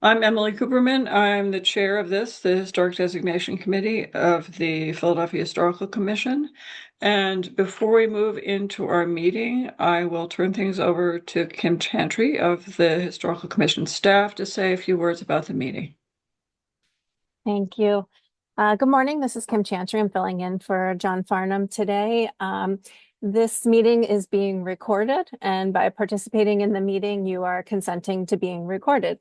I'm Emily Cooperman. I'm the chair of the Historic Designation Committee of the Philadelphia Historical Commission. And before we move into our meeting, I will turn things over to Kim Chantry of the Historical Commission staff to say a few words about the meeting. Thank you. Good morning. This is Kim Chantry. I'm filling in for John Farnham today. This meeting is being recorded, and by participating in the meeting, you are consenting to being recorded.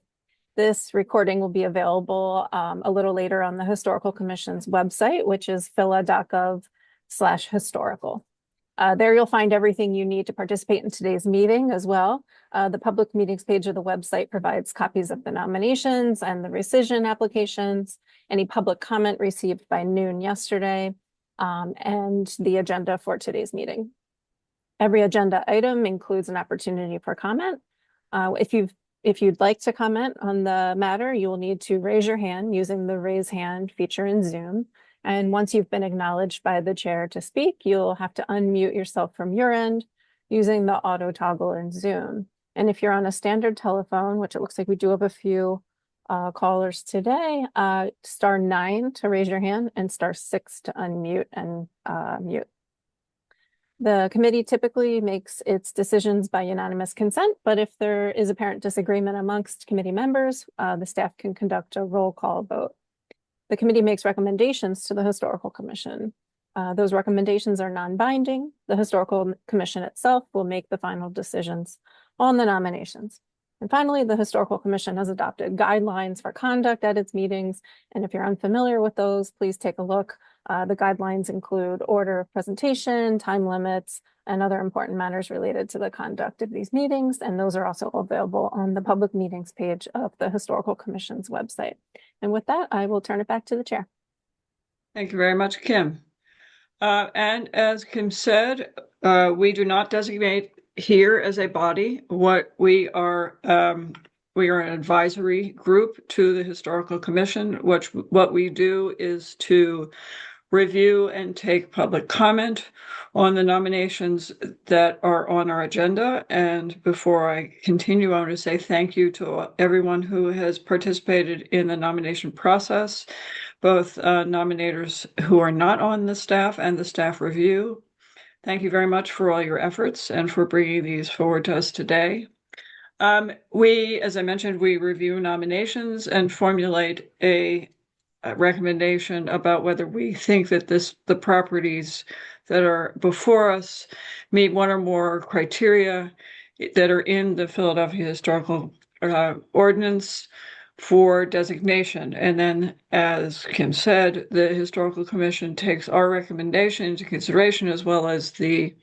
This recording will be available a little later on the Historical Commission's website, which is phila.gov/historical. There you'll find everything you need to participate in today's meeting as well. The public meetings page of the website provides copies of the nominations and the rescission applications, any public comment received by noon yesterday, and the agenda for today's meeting. Every agenda item includes an opportunity for comment. If you'd like to comment on the matter, you will need to raise your hand using the raise hand feature in Zoom. And once you've been acknowledged by the chair to speak, you'll have to unmute yourself from your end using the auto toggle in Zoom. And if you're on a standard telephone, which it looks like we do have a few callers today, *9 to raise your hand and *6 to unmute and mute. The committee typically makes its decisions by unanimous consent, but if there is apparent disagreement amongst committee members, the staff can conduct a roll call vote. The committee makes recommendations to the Historical Commission. Those recommendations are non-binding. The Historical Commission itself will make the final decisions on the nominations. And finally, the Historical Commission has adopted guidelines for conduct at its meetings. And if you're unfamiliar with those, please take a look. The guidelines include order of presentation, time limits, and other important matters related to the conduct of these meetings. And those are also available on the public meetings page of the Historical Commission's website. And with that, I will turn it back to the chair. Thank you very much, Kim. And as Kim said, we do not designate here as a body. What we are an advisory group to the Historical Commission. What we do is to review and take public comment on the nominations that are on our agenda. And before I continue, I want to say thank you to everyone who has participated in the nomination process, both nominators who are not on the staff and the staff review. Thank you very much for all your efforts and for bringing these forward to us today. As I mentioned, we review nominations and formulate a recommendation about whether we think that the properties that are before us meet one or more criteria that are in the Philadelphia Historical Ordinance for designation. And then, as Kim said, the Historical Commission takes our recommendation into consideration, as well as the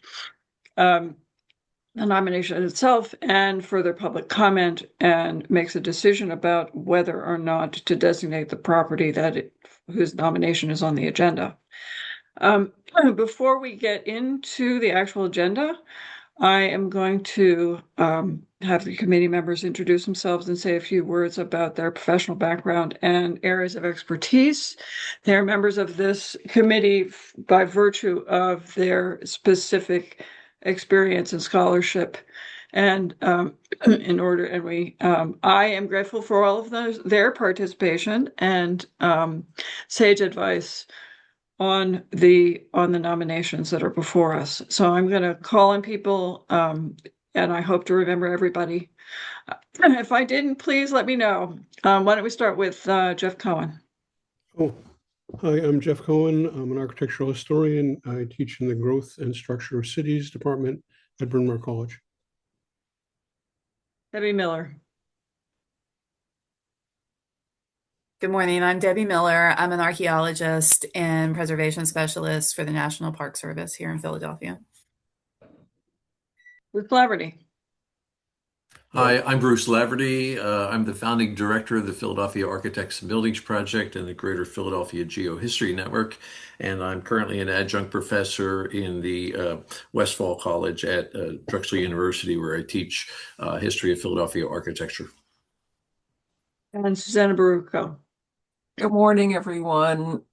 nomination itself and further public comment, and makes a decision about whether or not to designate the property whose nomination is on the agenda. Before we get into the actual agenda, I am going to have the committee members introduce themselves and say a few words about their professional background and areas of expertise. They're members of this committee by virtue of their specific experience and scholarship. And I am grateful for all of their participation and sage advice on the nominations that are before us. So I'm going to call on people, and I hope to remember everybody. If I didn't, please let me know. Why don't we start with Jeff Cohen? Oh, hi, I'm Jeff Cohen. I'm an architectural historian. I teach in the Growth and Structure of Cities department at Bryn Mawr College. Debbie Miller. Good morning. I'm Debbie Miller. I'm an archaeologist and preservation specialist for the National Park Service here in Philadelphia. Bruce Laverty. Hi, I'm Bruce Laverty. I'm the founding director of the Philadelphia Architects and Buildings Project and the Greater Philadelphia Geohistory Network, and I'm currently an adjunct professor in the Westfall College at Drexel University, where I teach history of Philadelphia architecture. And Susanna Baruco. Good morning, everyone.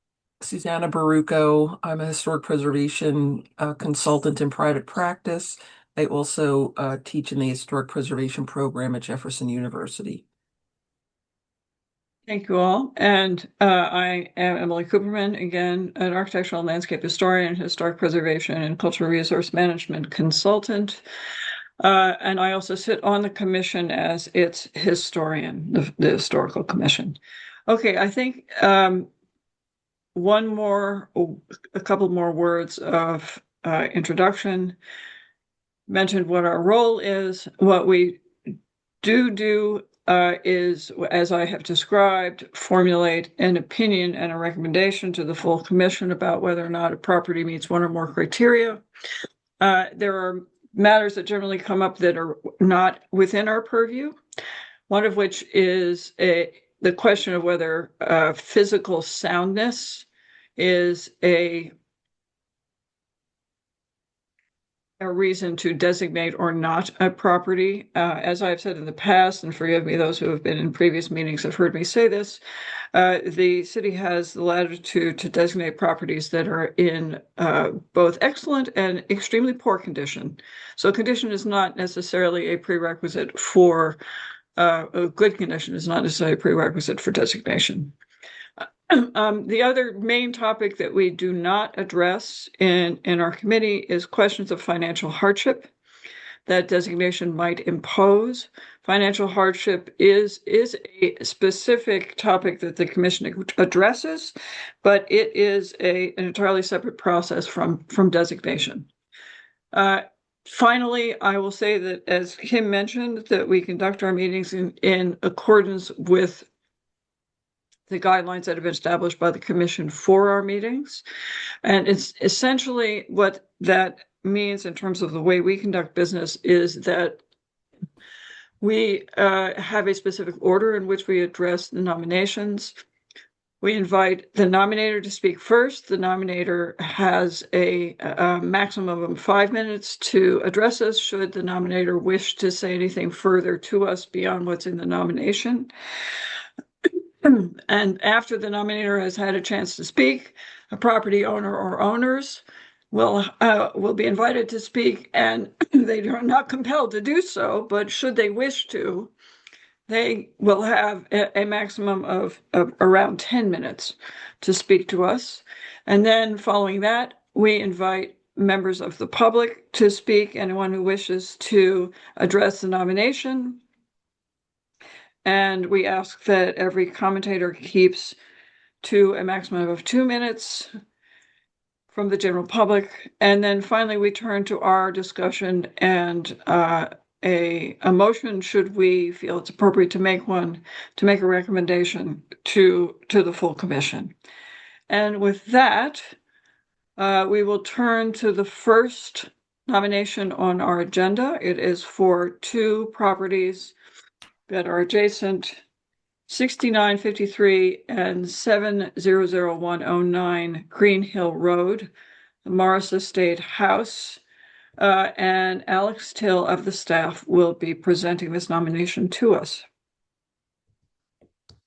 Susanna Baruco. I'm a historic preservation consultant in private practice. I also teach in the historic preservation program at Jefferson University. Thank you all. And I am Emily Cooperman, again, an architectural and landscape historian, historic preservation, and cultural resource management consultant. And I also sit on the commission as its historian, the Historical Commission. Okay, I think a couple more words of introduction. Mentioned what our role is. What we do is, as I have described, formulate an opinion and a recommendation to the full commission about whether or not a property meets one or more criteria. There are matters that generally come up that are not within our purview, one of which is the question of whether physical soundness is a reason to designate or not a property. As I've said in the past, and forgive me, those who have been in previous meetings have heard me say this, the city has the latitude to designate properties that are in both excellent and extremely poor condition. So condition is not necessarily a prerequisite for, a good condition is not necessarily a prerequisite for designation. The other main topic that we do not address in our committee is questions of financial hardship that designation might impose. Financial hardship is a specific topic that the commission addresses, but it is an entirely separate process from designation. Finally, I will say that, as Kim mentioned, that we conduct our meetings in accordance with the guidelines that have been established by the commission for our meetings. And it's essentially what that means in terms of the way we conduct business is that we have a specific order in which we address the nominations. We invite the nominator to speak first. The nominator has a maximum of 5 minutes to address us should the nominator wish to say anything further to us beyond what's in the nomination. And after the nominator has had a chance to speak, a property owner or owners will be invited to speak, and they are not compelled to do so, but should they wish to, they will have a maximum of around 10 minutes to speak to us. And then following that, we invite members of the public to speak, anyone who wishes to address the nomination. And we ask that every commentator keeps to a maximum of 2 minutes from the general public. And then finally, we turn to our discussion and a motion, should we feel it's appropriate to make one, to make a recommendation to the full commission. And with that, we will turn to the first nomination on our agenda. It is for 2 properties that are adjacent, 6953 and 700109 Green Hill Road, the Morris Estate House. And Alex Till of the staff will be presenting this nomination to us.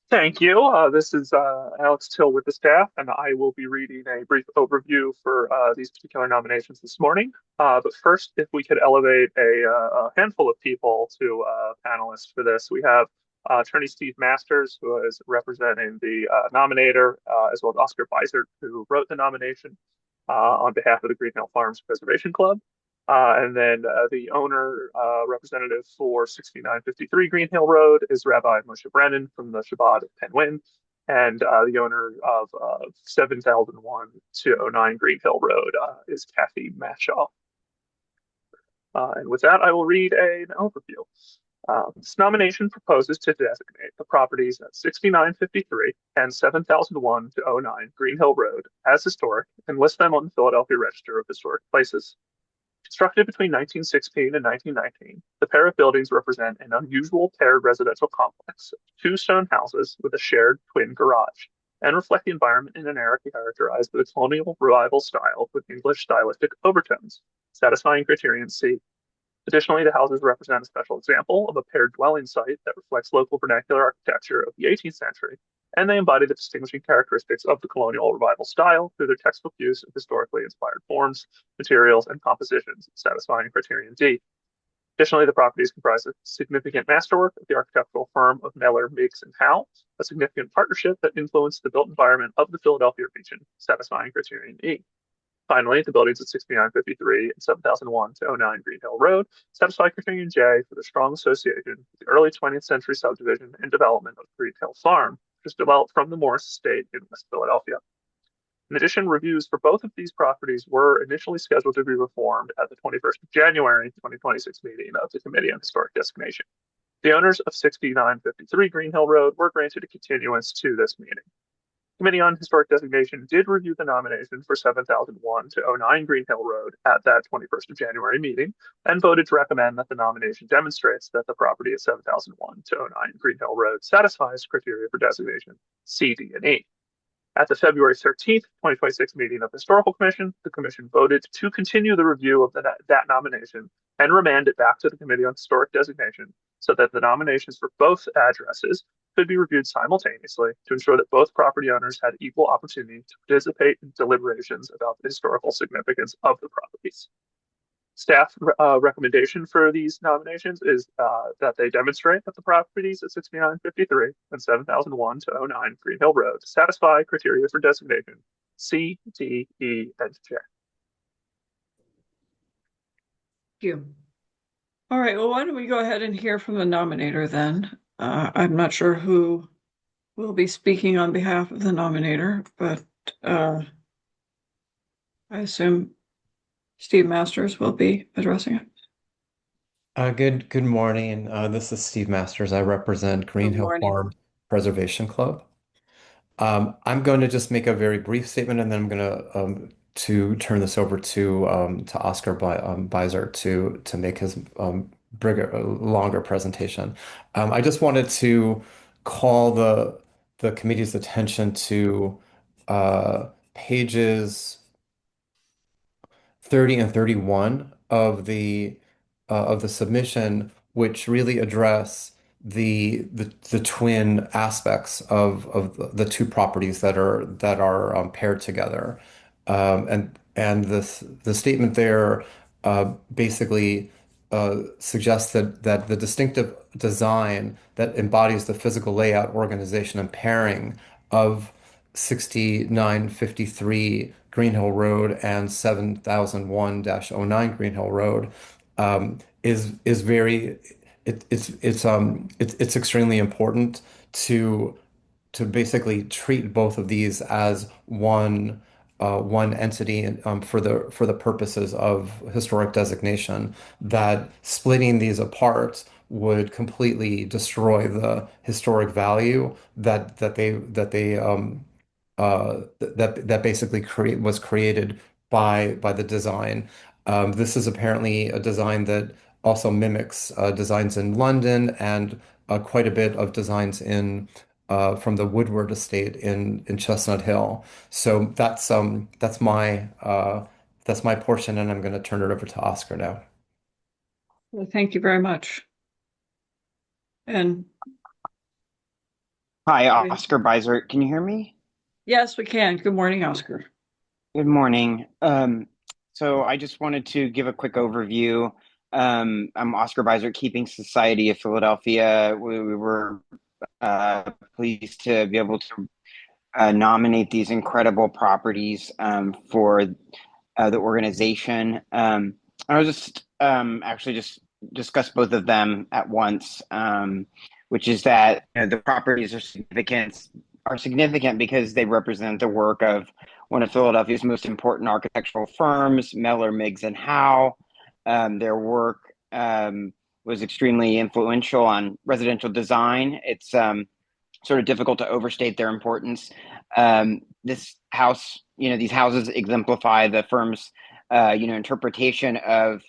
Thank you. This is Alex Till with the staff, and I will be reading a brief overview for these particular nominations this morning. But first, if we could elevate a handful of people to panelists for this. We have Attorney Steve Masters, who is representing the nominator, as well as Oscar Beisert, who wrote the nomination on behalf of the Green Hill Farms Preservation Club. And then the owner representative for 6953 Green Hill Road is Rabbi Moshe Brennan from the Shabbat of Penguin. And the owner of 7001-209 Green Hill Road is Kathy Mashaw. And with that, I will read an overview. This nomination proposes to designate the properties at 6953 and 7001-209 Green Hill Road as historic and list them on the Philadelphia Register of Historic Places. Constructed between 1916 and 1919, the pair of buildings represent an unusual paired residential complex of 2 stone houses with a shared twin garage, and reflect the environment in an era characterized by the colonial revival style with English stylistic overtones, satisfying criterion C. Additionally, the houses represent a special example of a paired dwelling site that reflects local vernacular architecture of the 18th century, and they embody the distinguishing characteristics of the colonial revival style through their textbook use of historically inspired forms, materials, and compositions, satisfying criterion D. Additionally, the properties comprise a significant masterwork of the architectural firm of Mellor, Meigs, and Howe, a significant partnership that influenced the built environment of the Philadelphia region, satisfying criterion E. Finally, the buildings at 6953 and 7001 to 09 Green Hill Road satisfy criterion J for their strong association with the early 20th century subdivision and development of Green Hill Farm, which was developed from the Morris Estate in West Philadelphia. In addition, reviews for both of these properties were initially scheduled to be performed at the 21st of January 2026 meeting of the Committee on Historic Designation. The owners of 6953 Green Hill Road were granted a continuance to this meeting. The Committee on Historic Designation did review the nomination for 7001 to 09 Green Hill Road at that 21st of January meeting and voted to recommend that the nomination demonstrates that the property at 7001 to 09 Green Hill Road satisfies criteria for designation C, D, and E. At the February 13th, 2026 meeting of the Historical Commission, the Commission voted to continue the review of that nomination and remand it back to the Committee on Historic Designation so that the nominations for both addresses could be reviewed simultaneously to ensure that both property owners had equal opportunity to participate in deliberations about the historical significance of the properties. Staff recommendation for these nominations is that they demonstrate that the properties at 6953 and 7001 to 09 Green Hill Road satisfy criteria for designation C, D, E, and J. Thank you. All right, well, why don't we go ahead and hear from the nominator then? I'm not sure who will be speaking on behalf of the nominator, but I assume Steve Masters will be addressing it. Good morning. This is Steve Masters. I represent Green Good Hill morning. Farm Preservation Club. I'm going to just make a very brief statement, and then I'm going to turn this over to Oscar Beiser to make his longer presentation. I just wanted to call the committee's attention to pages 30 and 31 of the submission, which really address the twin aspects of the two properties that are paired together. And the statement there basically suggests that the distinctive design that embodies the physical layout, organization, and pairing of 6953 Green Hill Road and 7001-09 Green Hill Road is very it's extremely important to basically treat both of these as one entity for the purposes of historic designation. That splitting these apart would completely destroy the historic value that basically was created by the design. This is apparently a design that also mimics designs in London and quite a bit of designs from the Woodward estate in Chestnut Hill. So that's my portion, and I'm going to turn it over to Oscar now. Well, thank you very much. And Hi, Oscar Beiser. Can you hear me? yes, we can. Good morning, Oscar. Good morning. So I just wanted to give a quick overview. I'm Oscar Beiser, Keeping Society of Philadelphia. We were pleased to be able to nominate these incredible properties for the organization. I'll just actually just discuss both of them at once, which is that the properties are significant because they represent the work of one of Philadelphia's most important architectural firms, Mellor, Meigs and Howe. Their work was extremely influential on residential design. It's sort of difficult to overstate their importance. This house, these houses exemplify the firm's, interpretation of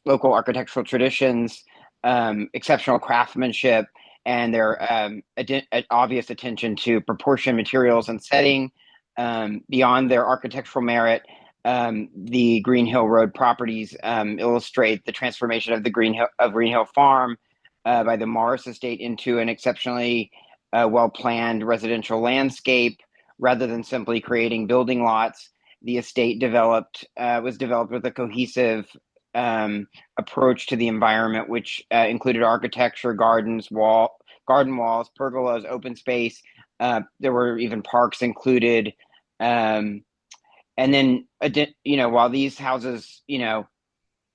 local architectural traditions, exceptional craftsmanship, and their obvious attention to proportion, materials, and setting. Beyond their architectural merit, the Green Hill Road properties illustrate the transformation of Green Hill Farm by the Morris Estate into an exceptionally well-planned residential landscape. Rather than simply creating building lots, the estate was developed with a cohesive approach to the environment, which included architecture, gardens, garden walls, pergolas, open space. There were even parks included. And then, while these houses,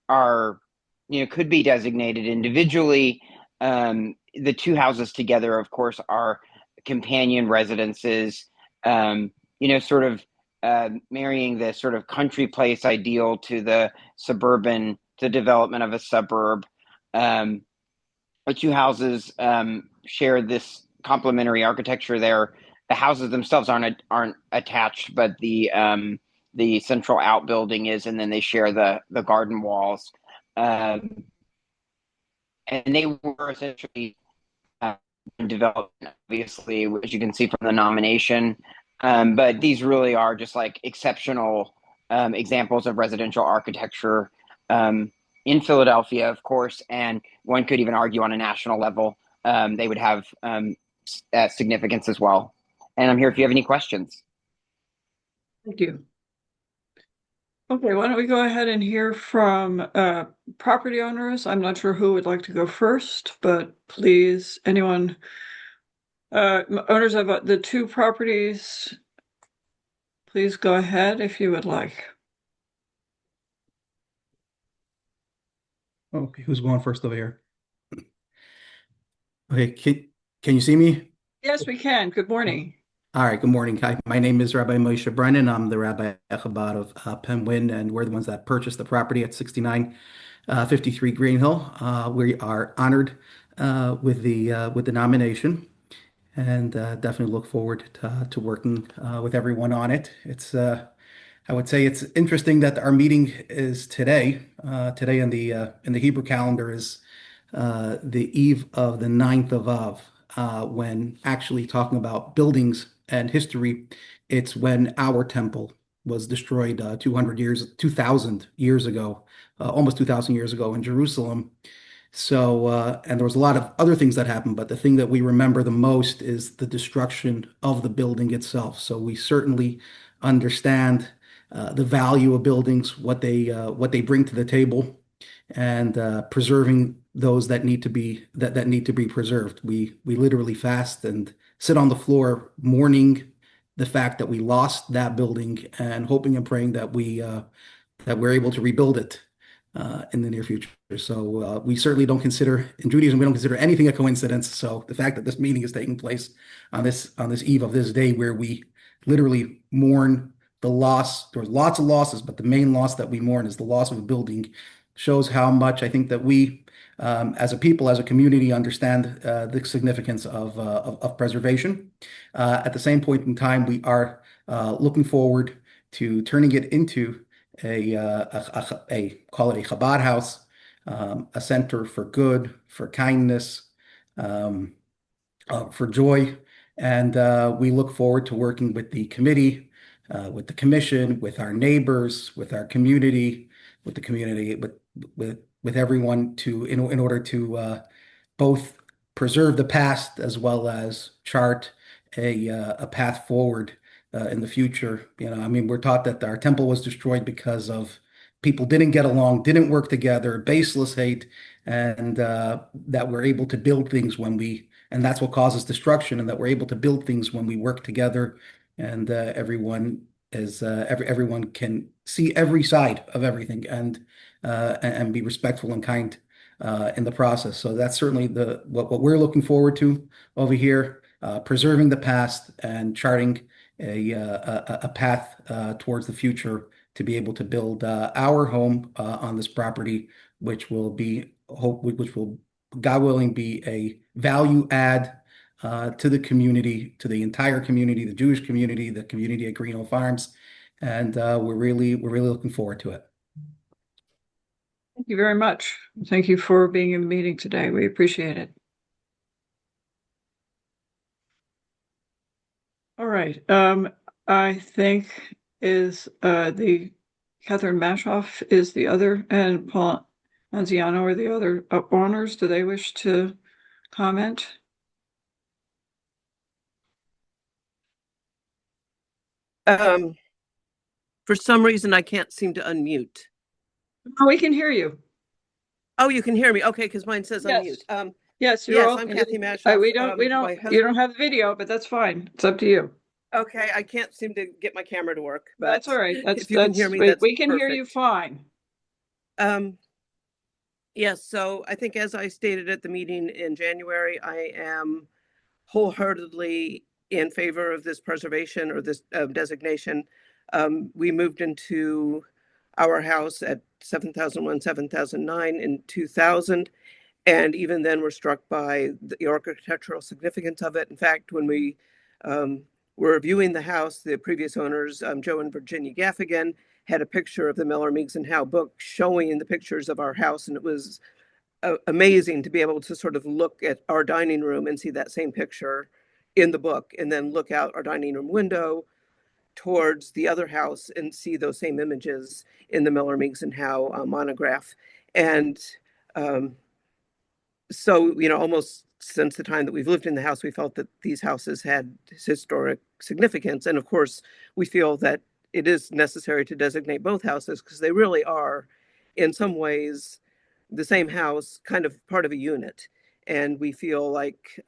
are, could be designated individually, the two houses together, of course, are companion residences, sort of marrying the sort of country place ideal to the development of a suburb. The two houses share this complementary architecture there. The houses themselves aren't attached, but the central outbuilding is, and then they share the garden walls. And they were essentially developed, obviously, as you can see from the nomination. But these really are just like exceptional examples of residential architecture in Philadelphia, of course, and one could even argue on a national level, they would have significance as well. And I'm here if you have any questions. Thank you. Okay, why don't we go ahead and hear from property owners? I'm not sure who would like to go first, but please, anyone, owners of the two properties, please go ahead if you would like. Okay, who's going first over here? Okay, can you see me? Yes, we can. Good morning. All right, good morning. Hi, my name is Rabbi Moshe Brennan. I'm the Rabbi Chabad of Penguin, and we're the ones that purchased the property at 6953 Green Hill. We are honored with the nomination, and definitely look forward to working with everyone on it. It's I would say it's interesting that our meeting is today. Today in the Hebrew calendar is the eve of the 9th of Av, when actually talking about buildings and history, it's when our temple was destroyed 200 years, 2,000 years ago, almost 2,000 years ago in Jerusalem. So, and there was a lot of other things that happened, but the thing that we remember the most is the destruction of the building itself. So we certainly understand the value of buildings, what they bring to the table, and preserving those that need to be preserved. We literally fast and sit on the floor mourning the fact that we lost that building and hoping and praying that we're able to rebuild it in the near future. So we certainly don't consider, in Judaism, we don't consider anything a coincidence. So the fact that this meeting is taking place on this eve of this day where we literally mourn the loss, there's lots of losses, but the main loss that we mourn is the loss of a building, shows how much I think that we, as a people, as a community, understand the significance of preservation. At the same point in time, we are looking forward to turning it into call it a Chabad house, a center for good, for kindness, for joy, and we look forward to working with the committee, with the commission, with our neighbors, with our community, with everyone in order to both preserve the past as well as chart a path forward in the future. I mean, we're taught that our temple was destroyed because of people didn't get along, didn't work together, baseless hate, and that we're able to build things and that's what causes destruction, and that we're able to build things when we work together, and everyone can see every side of everything and be respectful and kind in the process. So that's certainly what we're looking forward to over here, preserving the past and charting a path towards the future to be able to build our home on this property, which will, God willing, be a value add to the community, to the entire community, the Jewish community, the community at Green Hill Farms, and we're really looking forward to it. Thank you very much. Thank you for being in the meeting today. We appreciate it. All right. I think the Catherine Mashoff is the other, and Paul Anziano are the other owners. Do they wish to comment? For some reason, I can't seem to unmute. Oh, we can hear you. Oh, you can hear me. Okay, because mine says Yes. unmute. Yes, you're Yes, all. I'm Kathy We Mashoff. don't. My You husband. don't have video, but that's fine. It's up to you. Okay, I can't seem to get my camera to work, That's but all right. if you can hear me, We, that's we can hear you perfect. fine. Yes, so I think as I stated at the meeting in January, I am wholeheartedly in favor of this preservation or this designation. We moved into our house at 7001, 7009 in 2000. And even then, we're struck by the architectural significance of it. In fact, when we were viewing the house, the previous owners, Joe and Virginia Gaffigan, had a picture of the Miller, Meigs and Howe book showing the pictures of our house. And it was amazing to be able to sort of look at our dining room and see that same picture in the book, and then look out our dining room window towards the other house and see those same images in the Miller, Meigs and Howe monograph. And so, almost since the time that we've lived in the house, we felt that these houses had historic significance. And of course, we feel that it is necessary to designate both houses because they really are, in some ways, the same house, kind of part of a unit. And we feel like,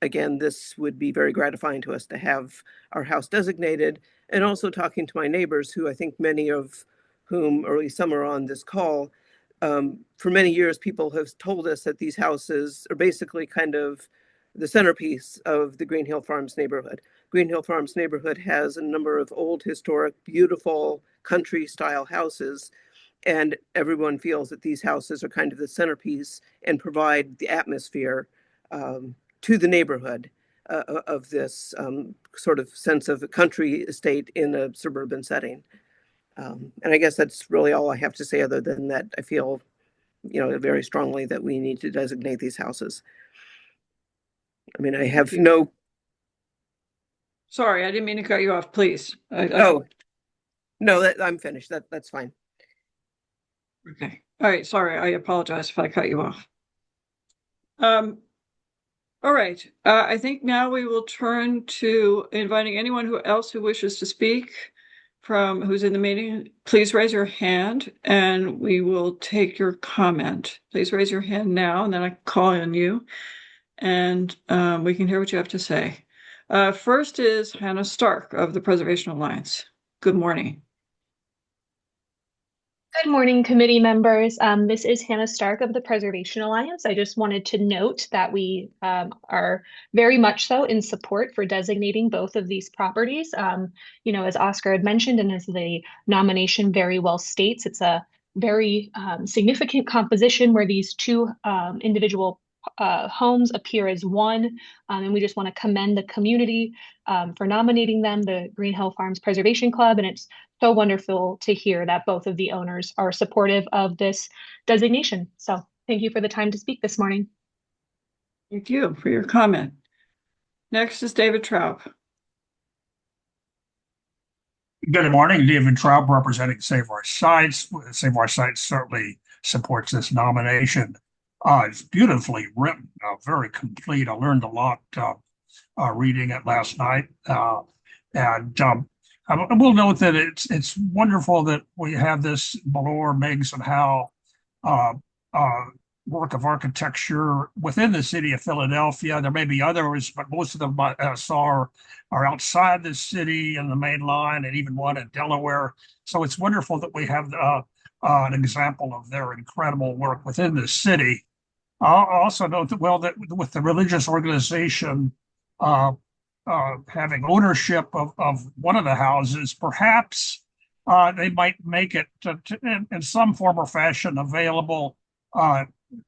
again, this would be very gratifying to us to have our house designated. And also talking to my neighbors, who I think many of whom, or at least some are on this call, for many years, people have told us that these houses are basically kind of the centerpiece of the Green Hill Farms neighborhood. Green Hill Farms neighborhood has a number of old, historic, beautiful country style houses. And everyone feels that these houses are kind of the centerpiece and provide the atmosphere to the neighborhood of this sort of sense of a country estate in a suburban setting. And I guess that's really all I have to say, other than that I feel, very strongly that we need to designate these houses. I mean, I have no. Sorry, I didn't mean to cut you off. Please. Oh, no, I'm finished. That's fine. Okay. All right. Sorry. I apologize if I cut you off. All right. I think now we will turn to inviting anyone else who wishes to speak from who's in the meeting. Please raise your hand and we will take your comment. Please raise your hand now and then I call on you and we can hear what you have to say. First is Hannah Stark of the Preservation Alliance. Good morning. Good morning, committee members. This is Hannah Stark of the Preservation Alliance. I just wanted to note that we are very much so in support for designating both of these properties. As Oscar had mentioned, and as the nomination very well states, it's a very significant composition where these two individual homes appear as one. And we just want to commend the community for nominating them, the Green Hill Farms Preservation Club. And it's so wonderful to hear that both of the owners are supportive of this designation. So thank you for the time to speak this morning. Thank you for your comment. Next is David Traub. Good morning, David Traub, representing Save Our Sites. Save Our Sites certainly supports this nomination. It's beautifully written, very complete. I learned a lot reading it last night. I will note that it's wonderful that we have this Miller, Meigs and Howe work of architecture within the city of Philadelphia. There may be others, but most of them I saw are outside the city and the main line, and even one in Delaware. So it's wonderful that we have an example of their incredible work within the city. I'll also note that, that with the religious organization having ownership of one of the houses, perhaps they might make it in some form or fashion available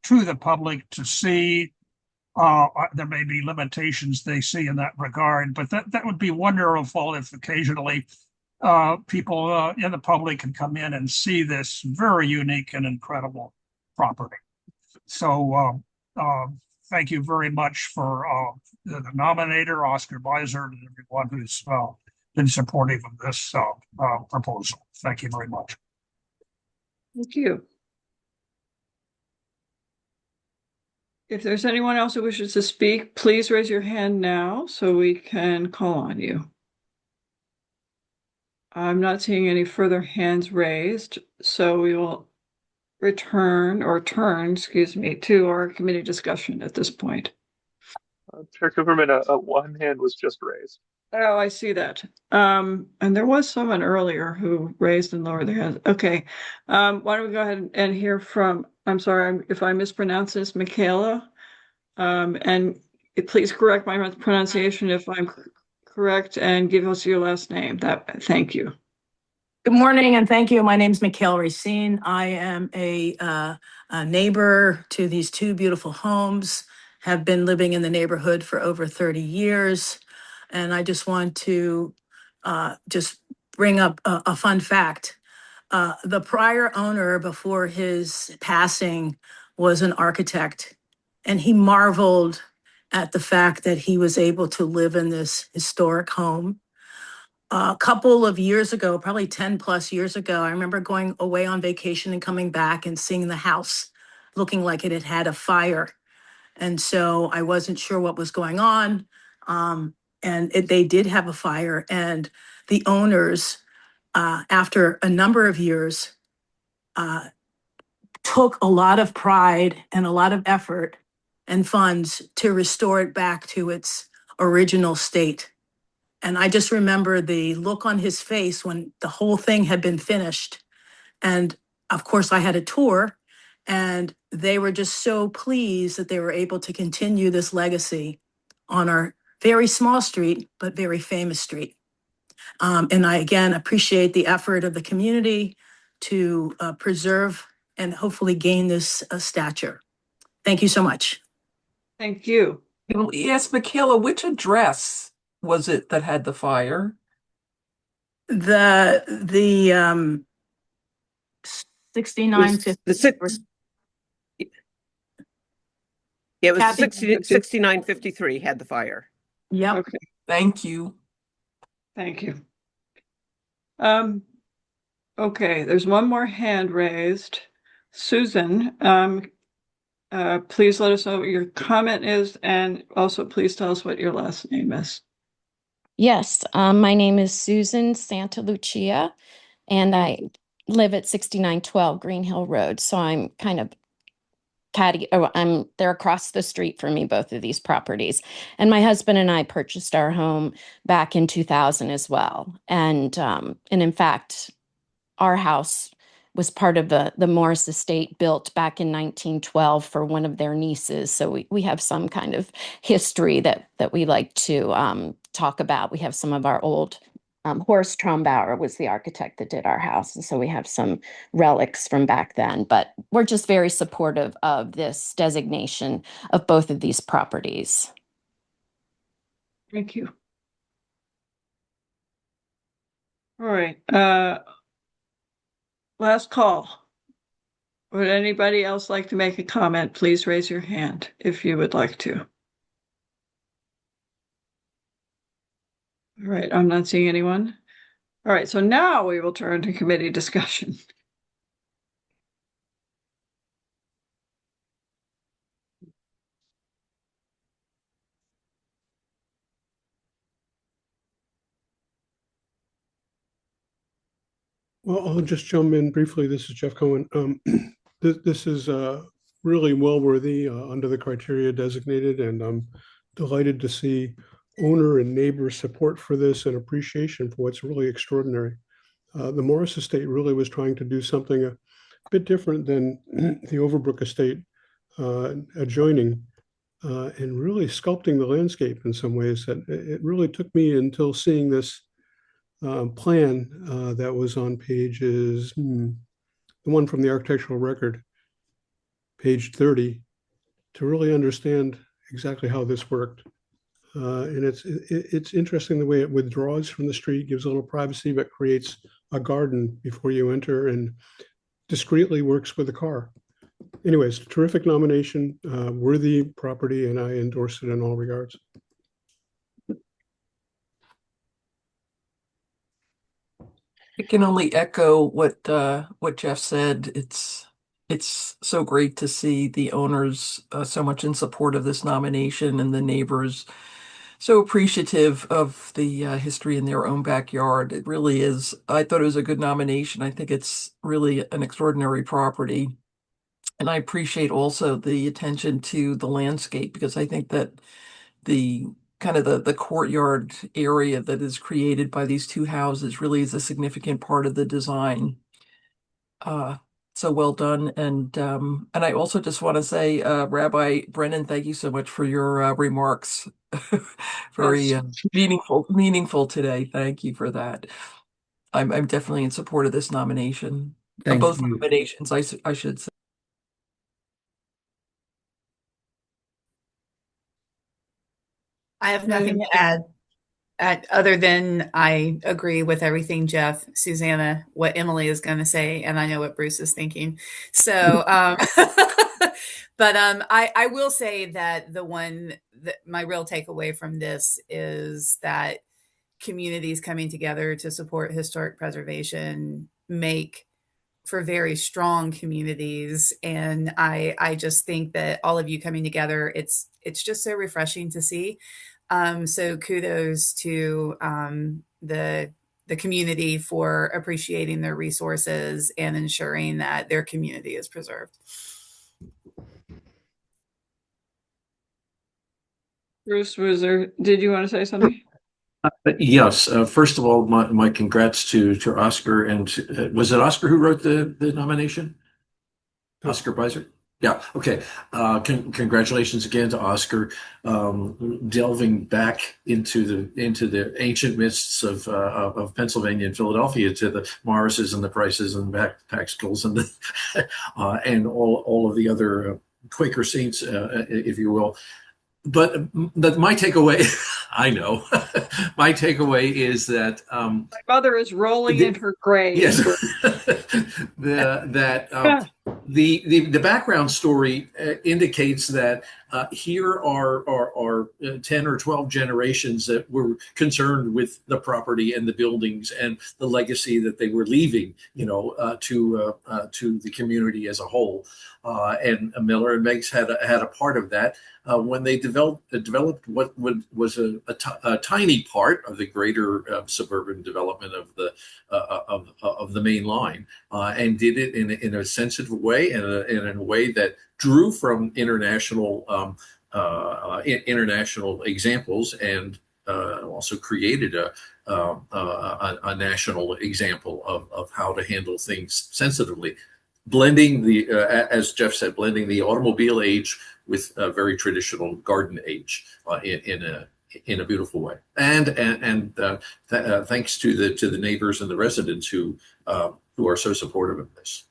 to the public to see. There may be limitations they see in that regard, but that would be wonderful if occasionally people in the public can come in and see this very unique and incredible property. So thank you very much for the nominator, Oscar Beiser, and everyone who's been supportive of this proposal. Thank you very much. Thank you. If there's anyone else who wishes to speak, please raise your hand now so we can call on you. I'm not seeing any further hands raised, so we will turn, excuse me, to our committee discussion at this point. Chair Cooperman, one hand was just raised. Oh, I see that. And there was someone earlier who raised and lowered their hand. Okay. Why don't we go ahead and hear from, I'm sorry if I mispronounce this, Michaela. And please correct my pronunciation if I'm correct and give us your last name. Thank you. Good morning and thank you. My name's Mikhail Racine. I am a neighbor to these two beautiful homes, have been living in the neighborhood for over 30 years. And I just want to just bring up a fun fact. The prior owner before his passing was an architect, and he marveled at the fact that he was able to live in this historic home. A couple of years ago, probably 10 plus years ago, I remember going away on vacation and coming back and seeing the house looking like it had had a fire. And so I wasn't sure what was going on. They did have a fire, and the owners, after a number of years, took a lot of pride and a lot of effort and funds to restore it back to its original state. And I just remember the look on his face when the whole thing had been finished. And of course, I had a tour, and they were just so pleased that they were able to continue this legacy on our very small street, but very famous street. And I, again, appreciate the effort of the community to preserve and hopefully gain this stature. Thank you so much. Thank you. Yes, Michaela, which address was it that had the fire? The 6950. Yeah, it was Kathy- 6953 had the fire. Yep. Okay. Thank you. Thank you. Okay, there's one more hand raised. Susan, please let us know what your comment is, and also please tell us what your last name is. Yes, my name is Susan Santalucia, and I live at 6912 Green Hill Road. So I'm kind of they're across the street from me, both of these properties. And my husband and I purchased our home back in 2000 as well. And in fact, our house was part of the Morris estate built back in 1912 for one of their nieces. So we have some kind of history that we like to talk about. We have some of our old, Horace Trombauer was the architect that did our house. And so we have some relics from back then, but we're just very supportive of this designation of both of these properties. Thank you. All right. Last call. Would anybody else like to make a comment? Please raise your hand if you would like to. All right, I'm not seeing anyone. All right, so now we will turn to committee discussion. Well, I'll just jump in briefly. This is Jeff Cohen. This is really well worthy under the criteria designated, and I'm delighted to see owner and neighbor support for this and appreciation for what's really extraordinary. The Morris estate really was trying to do something a bit different than the Overbrook estate adjoining, and really sculpting the landscape in some ways. That it really took me until seeing this plan that was on pages, the one from the architectural record, page 30, to really understand exactly how this worked. And it's interesting the way it withdraws from the street, gives a little privacy, but creates a garden before you enter and discreetly works with the car. Anyways, terrific nomination, worthy property, and I endorse it in all regards. I can only echo what Jeff said. It's so great to see the owners so much in support of this nomination, and the neighbors so appreciative of the history in their own backyard. It really is. I thought it was a good nomination. I think it's really an extraordinary property. And I appreciate also the attention to the landscape, because I think that the kind of the courtyard area that is created by these two houses really is a significant part of the design. So well done. And I also just want to say, Rabbi Brennan, thank you so much for your remarks. Very meaningful today. Thank you for that. I'm definitely in support of this nomination. Thank Both you. nominations, I should say. I have nothing to add, other than I agree with everything Jeff, Susanna, what Emily is going to say, and I know what Bruce is thinking. So, but I will say that my real takeaway from this is that communities coming together to support historic preservation make for very strong communities. And I just think that all of you coming together, it's just so refreshing to see. So kudos to the community for appreciating their resources and ensuring that their community is preserved. Bruce, did you want to say something? Yes. First of all, my congrats to Oscar, and was it Oscar who wrote the nomination? Oscar Beiser? Yeah. Okay. Congratulations again to Oscar, delving back into the ancient mists of Pennsylvania and Philadelphia, to the Morrises and the Prices and the Paxicles and the and all of the other Quaker saints, if you will. But my takeaway, I know, my takeaway is that my mother is rolling in her grave. Yes, the background story indicates that here are 10 or 12 generations that were concerned with the property and the buildings and the legacy that they were leaving, to the community as a whole. And Miller and Meigs had a part of that when they developed what was a tiny part of the greater suburban development of the main line, and did it in a sensitive way and in a way that drew from international examples, and also created a national example of how to handle things sensitively, blending as Jeff said, blending the automobile age with a very traditional garden age in a beautiful way. And thanks to the neighbors and the residents who are so supportive of this.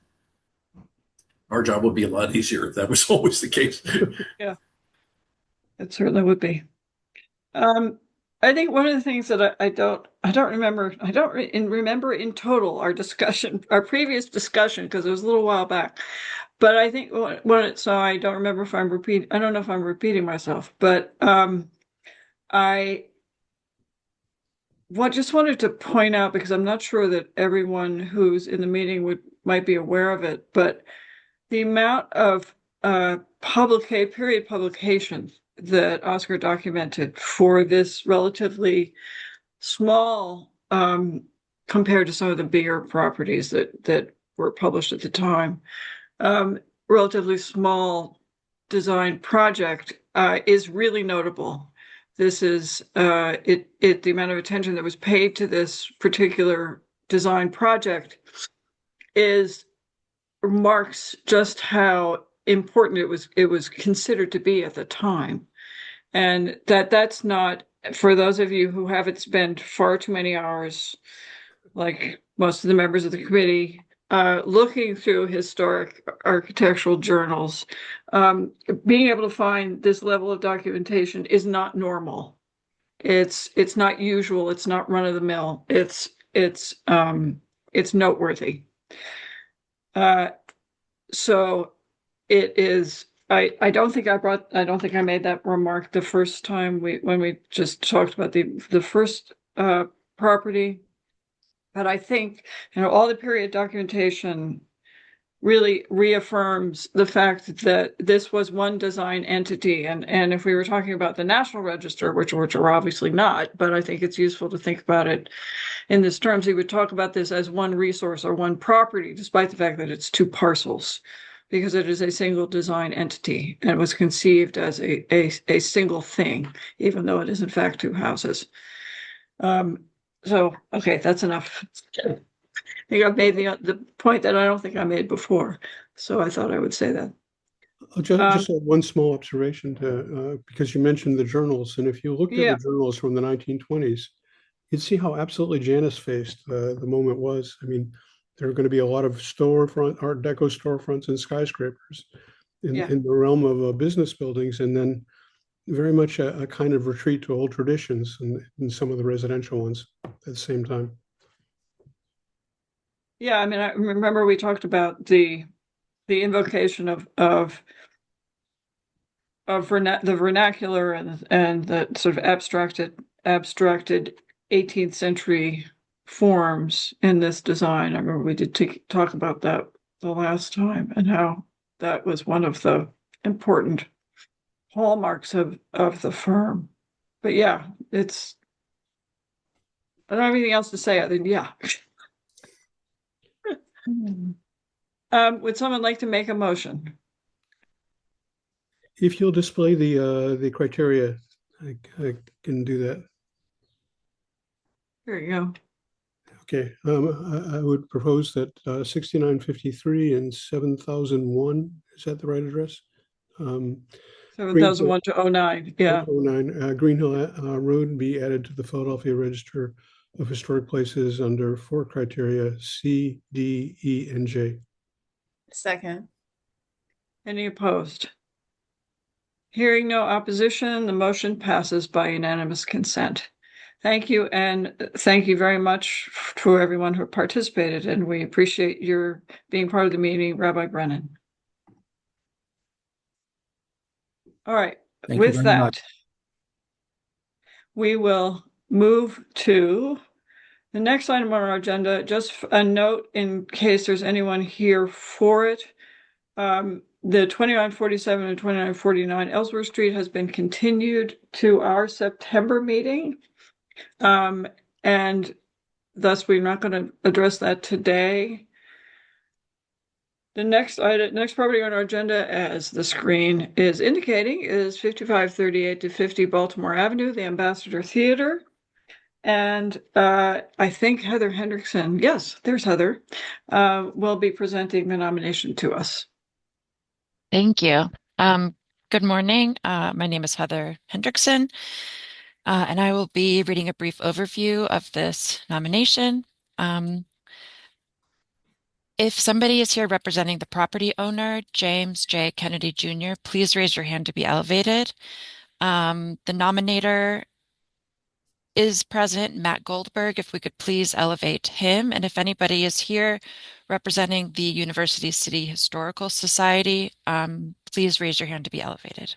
Our job would be a lot easier if that was always the case. Yeah, it certainly would be. I think one of the things that I don't remember in total our previous discussion, because it was a little while back. But I think so I don't remember if I'm repeating. I don't know if I'm repeating myself, but I just wanted to point out, because I'm not sure that everyone who's in the meeting might be aware of it, but the amount of period publications that Oscar documented for this relatively small, compared to some of the bigger properties that were published at the time, relatively small design project is really notable. This is the amount of attention that was paid to this particular design project marks just how important it was considered to be at the time. And that's not, for those of you who haven't spent far too many hours, like most of the members of the committee, looking through historic architectural journals, being able to find this level of documentation is not normal. It's not usual. It's not run of the mill. It's noteworthy. So it is. I don't think I made that remark the first time when we just talked about the first property. But I think, all the period documentation really reaffirms the fact that this was one design entity. And if we were talking about the National Register, which we're obviously not, but I think it's useful to think about it in this terms, we would talk about this as one resource or one property, despite the fact that it's two parcels. because it is a single design entity and it was conceived as a single thing, even though it is in fact two houses. So, okay, that's enough. I think I've made the point that I don't think I made before, so I thought I would say that. I'll just add one small observation to because you mentioned the journals, and if you looked at the journals from the 1920s, you'd see how absolutely Janus-faced the moment was. I mean, there are going to be a lot of storefront, Art Deco storefronts and skyscrapers in the realm of business buildings, and then very much a kind of retreat to old traditions in some of the residential ones at the same time. Yeah, I mean, I remember we talked about the invocation of the vernacular and the sort of abstracted 18th century forms in this design. I remember we did talk about that the last time and how that was one of the important hallmarks of the firm. But yeah, I don't have anything else to say other than yeah. Would someone like to make a motion? If you'll display the criteria, I can do that. There you go. Okay, I would propose that 6953 and 7001, is that the right address? 7001 to 09, yeah. 09, Green Hill Road be added to the Philadelphia Register of Historic Places under 4 criteria C, D, E, and J. Second. Any opposed? Hearing no opposition, the motion passes by unanimous consent. Thank you, and thank you very much to everyone who participated, and we appreciate your being part of the meeting, Rabbi Brennan. All right, with that, we will move to the next item on our agenda. Just a note in case there's anyone here for it. The 2947 and 2949 Ellsworth Street has been continued to our September meeting. And thus we're not going to address that today. The next property on our agenda, as the screen is indicating, is 5538 to 50 Baltimore Avenue, the Ambassador Theater. And I think Heather Hendrickson, yes, there's Heather, will be presenting the nomination to us. Thank you. Good morning. My name is Heather Hendrickson, and I will be reading a brief overview of this nomination. If somebody is here representing the property owner, James J. Kennedy Jr., please raise your hand to be elevated. The nominator is present, Matt Goldberg. If we could please elevate him. And if anybody is here representing the University City Historical Society, please raise your hand to be elevated.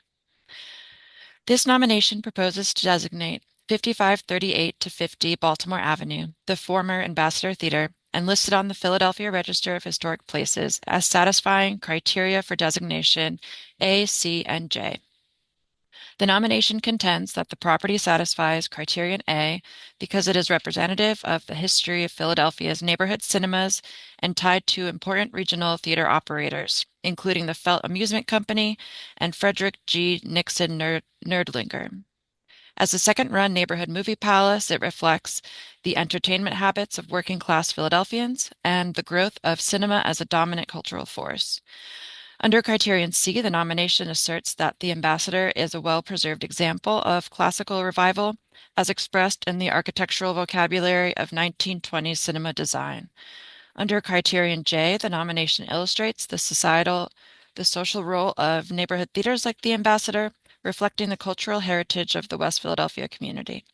This nomination proposes to designate 5538 to 50 Baltimore Avenue, the former Ambassador Theater, and listed on the Philadelphia Register of Historic Places as satisfying criteria for designation A, C, and J. The nomination contends that the property satisfies criterion A because it is representative of the history of Philadelphia's neighborhood cinemas and tied to important regional theater operators, including the Felt Amusement Company and Frederick G. Nixon Nerdlinger. As a second-run neighborhood movie palace, it reflects the entertainment habits of working-class Philadelphians and the growth of cinema as a dominant cultural force. Under criterion C, the nomination asserts that the Ambassador is a well-preserved example of classical revival as expressed in the architectural vocabulary of 1920s cinema design. Under criterion J, the nomination illustrates the social role of neighborhood theaters like the Ambassador, reflecting the cultural heritage of the West Philadelphia community.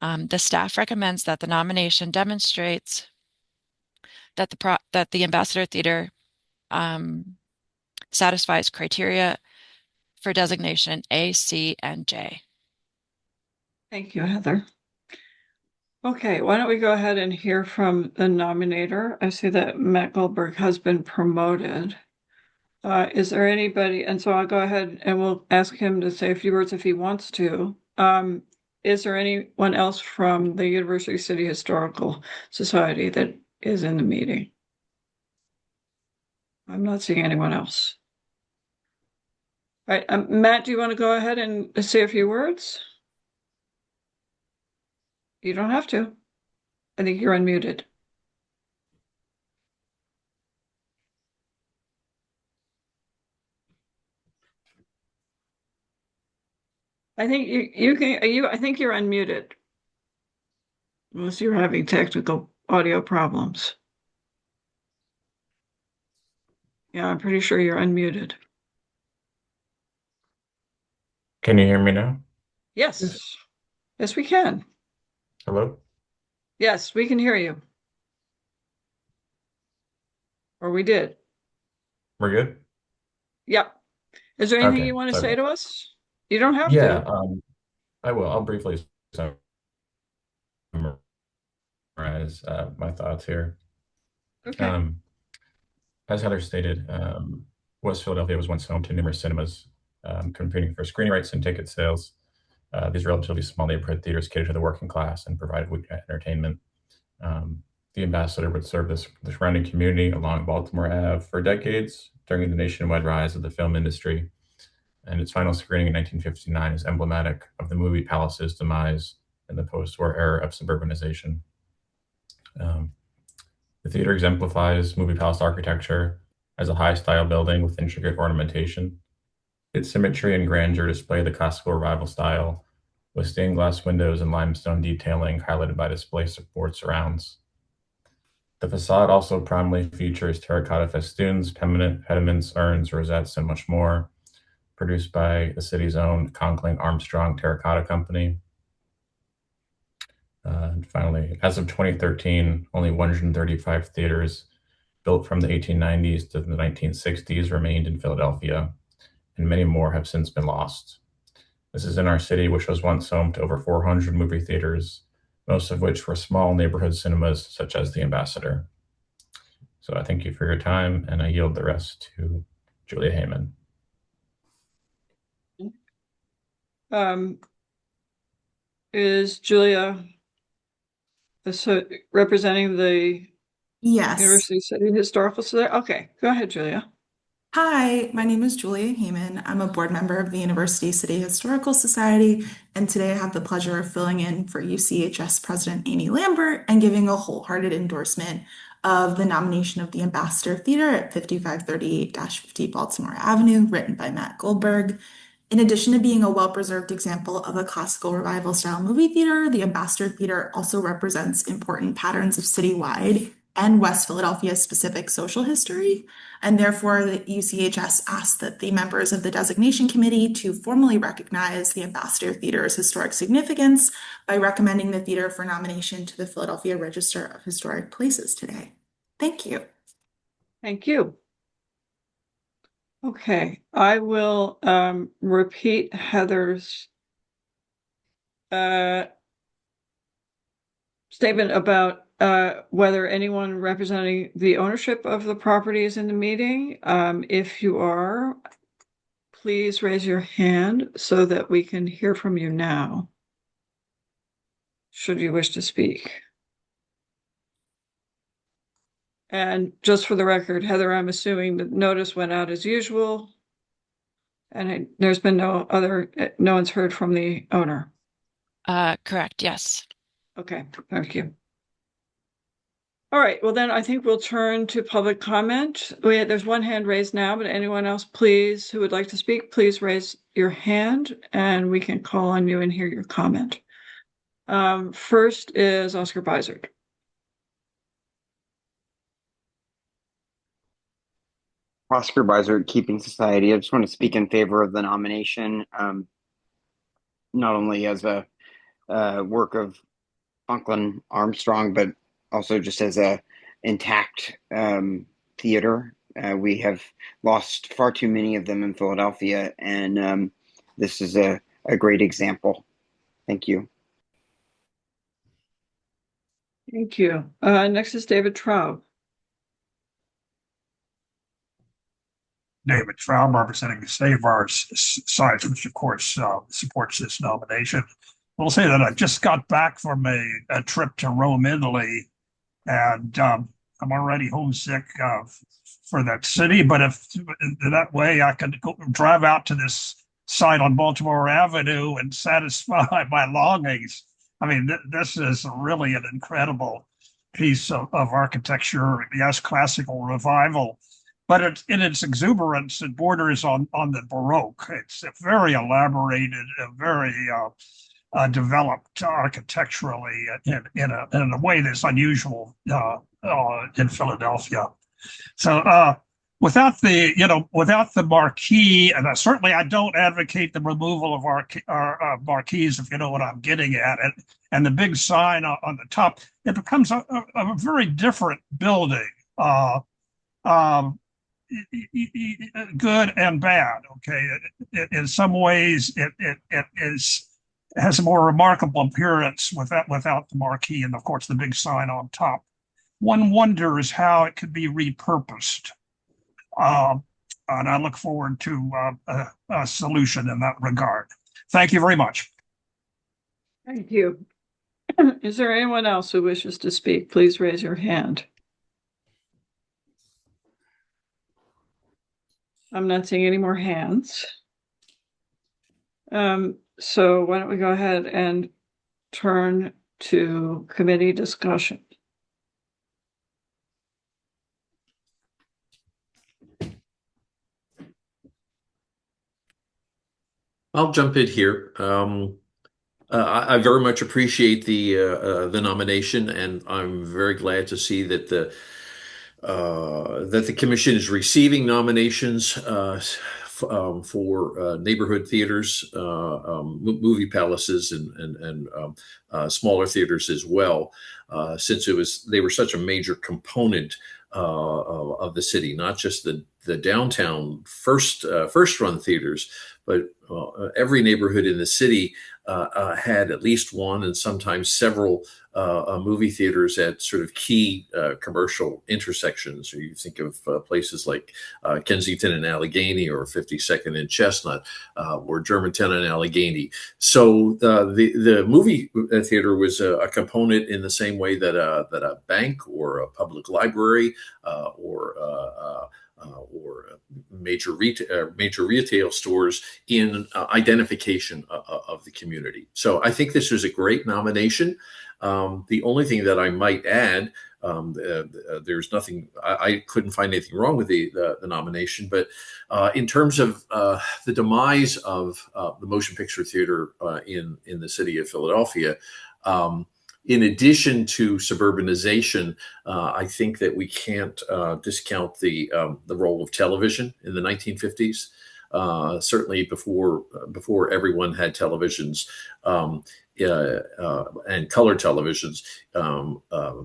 The staff recommends that the nomination demonstrates that the Ambassador Theater satisfies criteria for designation A, C, and J. Thank you, Heather. Okay, why don't we go ahead and hear from the nominator? I see that Matt Goldberg has been promoted. Is there anybody, and so I'll go ahead and we'll ask him to say a few words if he wants to. Is there anyone else from the University City Historical Society that is in the meeting? I'm not seeing anyone else. All right, Matt, do you want to go ahead and say a few words? You don't have to. I think you're unmuted. I think I think you're unmuted. Unless you're having technical audio problems. Yeah, I'm pretty sure you're unmuted. Can you hear me now? Yes. Yes, we can. Hello? Yes, we can hear you. Or we did. We're good? Yep. Is there anything Okay, you want to sorry say about to us? You don't have Yeah, to. I will. I'll briefly summarize my thoughts here. Okay. As Heather stated, West Philadelphia was once home to numerous cinemas, competing for screening rights and ticket sales. These relatively small neighborhood theaters cater to the working class and provide weeknight entertainment. The Ambassador would serve the surrounding community along Baltimore Ave for decades during the nationwide rise of the film industry. And its final screening in 1959 is emblematic of the movie palace's demise in the post-war era of suburbanization. The theater exemplifies movie palace architecture as a high-style building with intricate ornamentation. Its symmetry and grandeur display the classical revival style, with stained glass windows and limestone detailing highlighted by display board surrounds. The facade also prominently features terracotta festoons, pediments, urns, rosettes, and much more, produced by the city's own Conkling Armstrong Terracotta Company. And finally, as of 2013, only 135 theaters built from the 1890s to the 1960s remained in Philadelphia, and many more have since been lost. This is in our city, which was once home to over 400 movie theaters, most of which were small neighborhood cinemas such as the Ambassador. So I thank you for your time, and I yield the rest to Julia Heyman. Is Julia representing the Yes. University City Historical Society? Okay, go ahead, Julia. Hi, my name is Julia Heyman. I'm a board member of the University City Historical Society, and today I have the pleasure of filling in for UCHS President Amy Lambert and giving a wholehearted endorsement of the nomination of the Ambassador Theater at 5538-50 Baltimore Avenue, written by Matt Goldberg. In addition to being a well-preserved example of a classical revival style movie theater, the Ambassador Theater also represents important patterns of citywide and West Philadelphia specific social history. And therefore, the UCHS asked that the members of the designation committee to formally recognize the Ambassador Theater's historic significance by recommending the theater for nomination to the Philadelphia Register of Historic Places today. Thank you. Thank you. Okay, I will repeat Heather's statement about whether anyone representing the ownership of the property is in the meeting. If you are, please raise your hand so that we can hear from you now, should you wish to speak. And just for the record, Heather, I'm assuming the notice went out as usual, and there's been no one's heard from the owner. Correct, yes. Okay, thank you. All right, well then I think we'll turn to public comment. There's one hand raised now, but anyone else, please, who would like to speak, please raise your hand and we can call on you and hear your comment. First is Oscar Bizard. Oscar Bizard, Keeping Society. I just want to speak in favor of the nomination, not only as a work of Conklin Armstrong, but also just as a intact theater. We have lost far too many of them in Philadelphia, and this is a great example. Thank you. Thank you. Next is David Traub. David Traub, representing the Save Our Sites, which of course supports this nomination. We'll say that I just got back from a trip to Rome, Italy, and I'm already homesick for that city. But if that way I could drive out to this site on Baltimore Avenue and satisfy my longings. I mean, this is really an incredible piece of architecture. Yes, classical revival, but in its exuberance, it borders on the Baroque. It's very elaborated, very developed architecturally in a way that's unusual in Philadelphia. So without the marquee, and certainly I don't advocate the removal of our marquees, if you know what I'm getting at, and the big sign on the top, it becomes a very different building, good and bad. Okay, in some ways it has a more remarkable appearance without the marquee and of course the big sign on top. One wonders how it could be repurposed. And I look forward to a solution in that regard. Thank you very much. Thank you. Is there anyone else who wishes to speak? Please raise your hand. I'm not seeing any more hands. So why don't we go ahead and turn to committee discussion. I'll jump in here. I very much appreciate the nomination, and I'm very glad to see that the commission is receiving nominations for neighborhood theaters, movie palaces, and smaller theaters as well, since they were such a major component of the city, not just the downtown first run theaters, but every neighborhood in the city had at least one and sometimes several movie theaters at sort of key commercial intersections. So you think of places like Kensington and Allegheny, or 52nd and Chestnut, or Germantown and Allegheny. So the movie theater was a component in the same way that a bank or a public library or major retail stores in identification of the community. So I think this was a great nomination. The only thing that I might add, there's nothing, I couldn't find anything wrong with the nomination, but in terms of the demise of the motion picture theater in the city of Philadelphia, in addition to suburbanization, I think that we can't discount the role of television in the 1950s. Certainly before everyone had televisions and color televisions,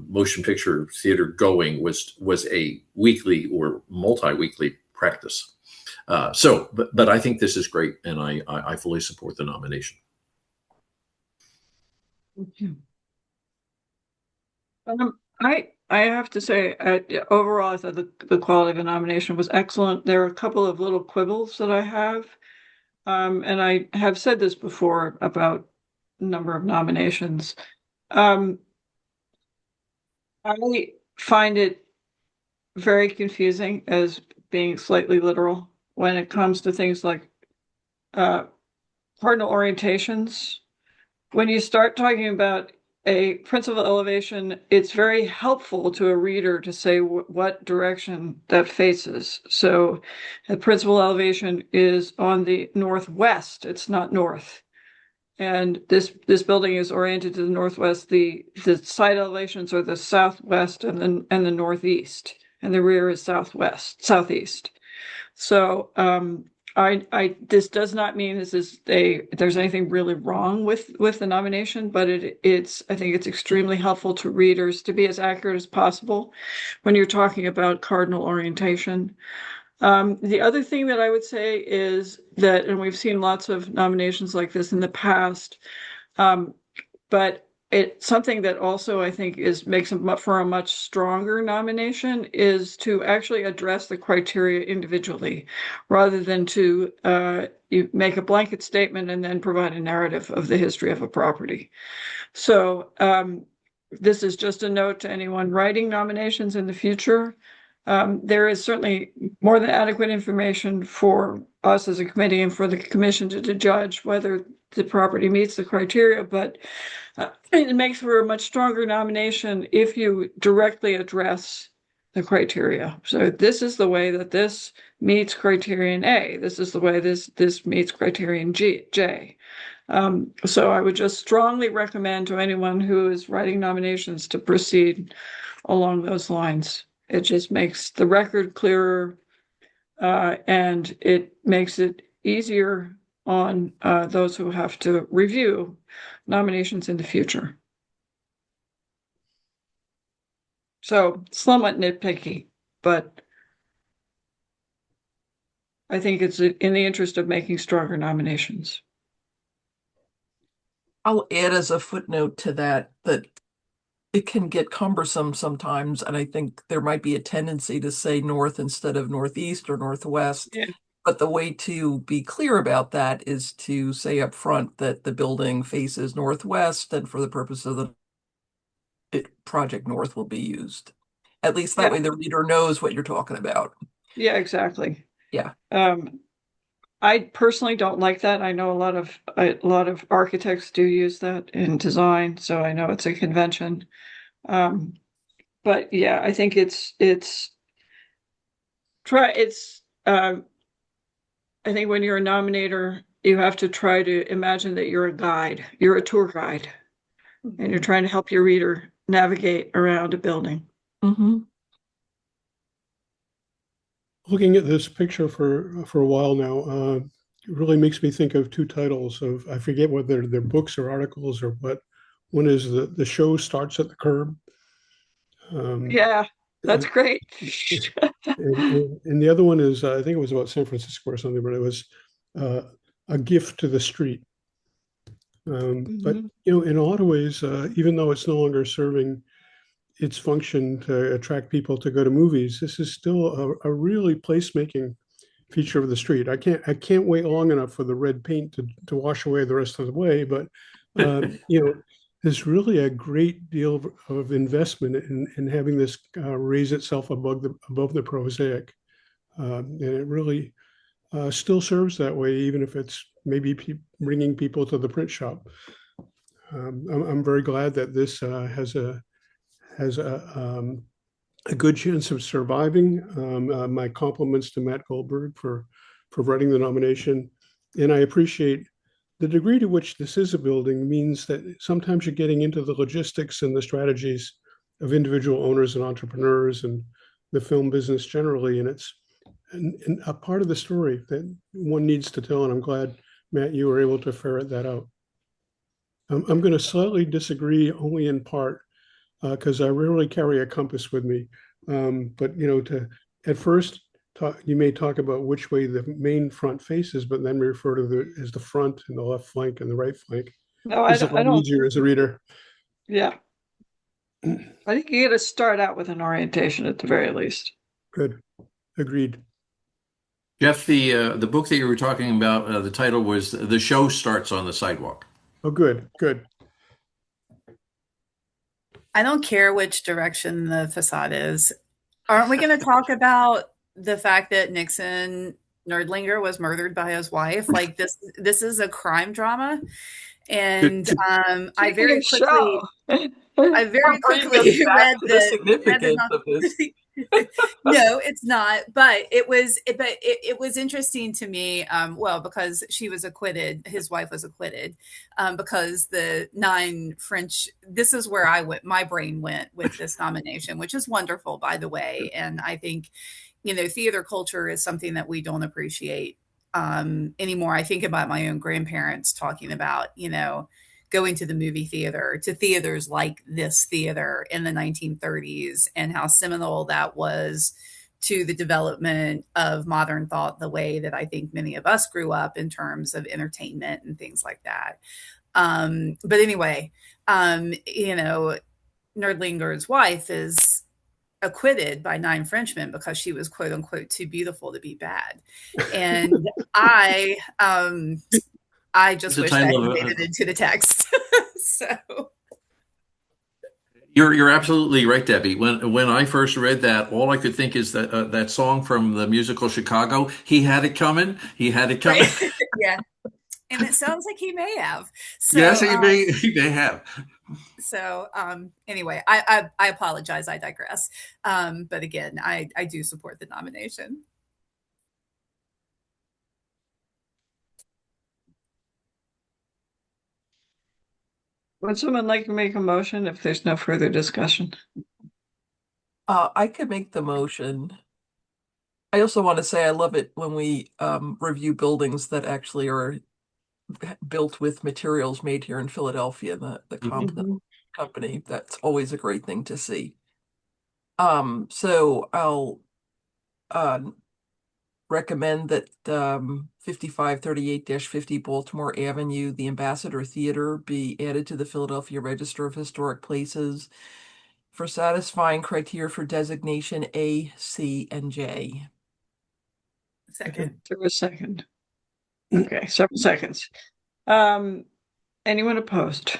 motion picture theater going was a weekly or multi-weekly practice. But I think this is great, and I fully support the nomination. Thank you. I have to say, overall, I thought the quality of the nomination was excellent. There are a couple of little quibbles that I have, and I have said this before about a number of nominations. I find it very confusing as being slightly literal when it comes to things like cardinal orientations. When you start talking about a principal elevation, it's very helpful to a reader to say what direction that faces. So the principal elevation is on the northwest, it's not north. And this building is oriented to the northwest. The side elevations are the southwest and the northeast, and the rear is southeast. So this does not mean there's anything really wrong with the nomination, but I think it's extremely helpful to readers to be as accurate as possible when you're talking about cardinal orientation. The other thing that I would say is that, and we've seen lots of nominations like this in the past, but it's something that also I think makes for a much stronger nomination is to actually address the criteria individually, rather than to you make a blanket statement and then provide a narrative of the history of a property. So this is just a note to anyone writing nominations in the future. There is certainly more than adequate information for us as a committee and for the commission to judge whether the property meets the criteria, but it makes for a much stronger nomination if you directly address the criteria. So this is the way that this meets criterion A. This is the way this meets criterion J. So I would just strongly recommend to anyone who is writing nominations to proceed along those lines. It just makes the record clearer, and it makes it easier on those who have to review nominations in the future. So somewhat nitpicky, but I think it's in the interest of making stronger nominations. I'll add as a footnote to that it can get cumbersome sometimes, and I think there might be a tendency to say north instead of northeast or northwest. Yeah. But the way to be clear about that is to say up front that the building faces northwest, and for the purpose of the Project North will be used. At least that way the reader knows what you're talking about. Yeah, exactly. Yeah. I personally don't like that. I know a lot of architects do use that in design, so I know it's a convention. But yeah, I think I think when you're a nominator, you have to try to imagine that you're a guide, you're a tour guide, and you're trying to help your reader navigate around a building. Mm-hmm. Looking at this picture for a while now, it really makes me think of two titles of, I forget whether they're books or articles or what. One is the show starts at the curb. Yeah, that's great. and the other one is, I think it was about San Francisco or something, but it was a gift to the street. But in a lot of ways, even though it's no longer serving its function to attract people to go to movies, this is still a really placemaking feature of the street. I can't wait long enough for the red paint to wash away the rest of the way, but there's really a great deal of investment in having this raise itself above the prosaic, and it really still serves that way, even if it's maybe bringing people to the print shop. I'm very glad that this has a good chance of surviving. My compliments to Matt Goldberg for writing the nomination. And I appreciate the degree to which this is a building means that sometimes you're getting into the logistics and the strategies of individual owners and entrepreneurs and the film business generally. And it's a part of the story that one needs to tell. And I'm glad, Matt, you were able to ferret that out. I'm going to slightly disagree only in part, because I rarely carry a compass with me. But at first you may talk about which way the main front faces, but then refer to as the front and the left flank and the right flank. No, it's a lot easier as a reader. Yeah, I think you got to start out with an orientation at the very least. Good, agreed. Jeff, the book that you were talking about, the title was "The Show Starts on the Sidewalk." Oh, good. I don't care which direction the facade is. Aren't we going to talk about the fact that Nixon Nerdlinger was murdered by his wife? Like this is a crime drama. And I very quickly read the significance of this. No, it's not. But it was interesting to me. Well, because she was acquitted, his wife was acquitted, because the 9 French. This is where my brain went with this nomination, which is wonderful, by the way. And I think, theater culture is something that we don't appreciate anymore. I think about my own grandparents talking about, going to the movie theater, to theaters like this theater in the 1930s, and how seminal that was to the development of modern thought, the way that I think many of us grew up in terms of entertainment and things like that. But anyway, Nerdlinger's wife is acquitted by 9 Frenchmen because she was quote unquote too beautiful to be bad. And I just wish that he made it into the text. So You're absolutely right, Debbie. When I first read that, all I could think is that that song from the musical Chicago. He had it coming. He had it coming. Right. Yeah. And it sounds like he may have. Yes, So, he may have. Anyway, I apologize. I digress. But again, I do support the nomination. Would someone like to make a motion if there's no further discussion? I could make the motion. I also want to say I love it when we review buildings that actually are built with materials made here in Philadelphia, the Comp company. That's always a great thing to see. So I'll recommend that 5538-50 Baltimore Avenue, the Ambassador Theater, be added to the Philadelphia Register of Historic Places for satisfying criteria for designation A, C, and J. Second. There was a second. Okay, several seconds. Anyone opposed?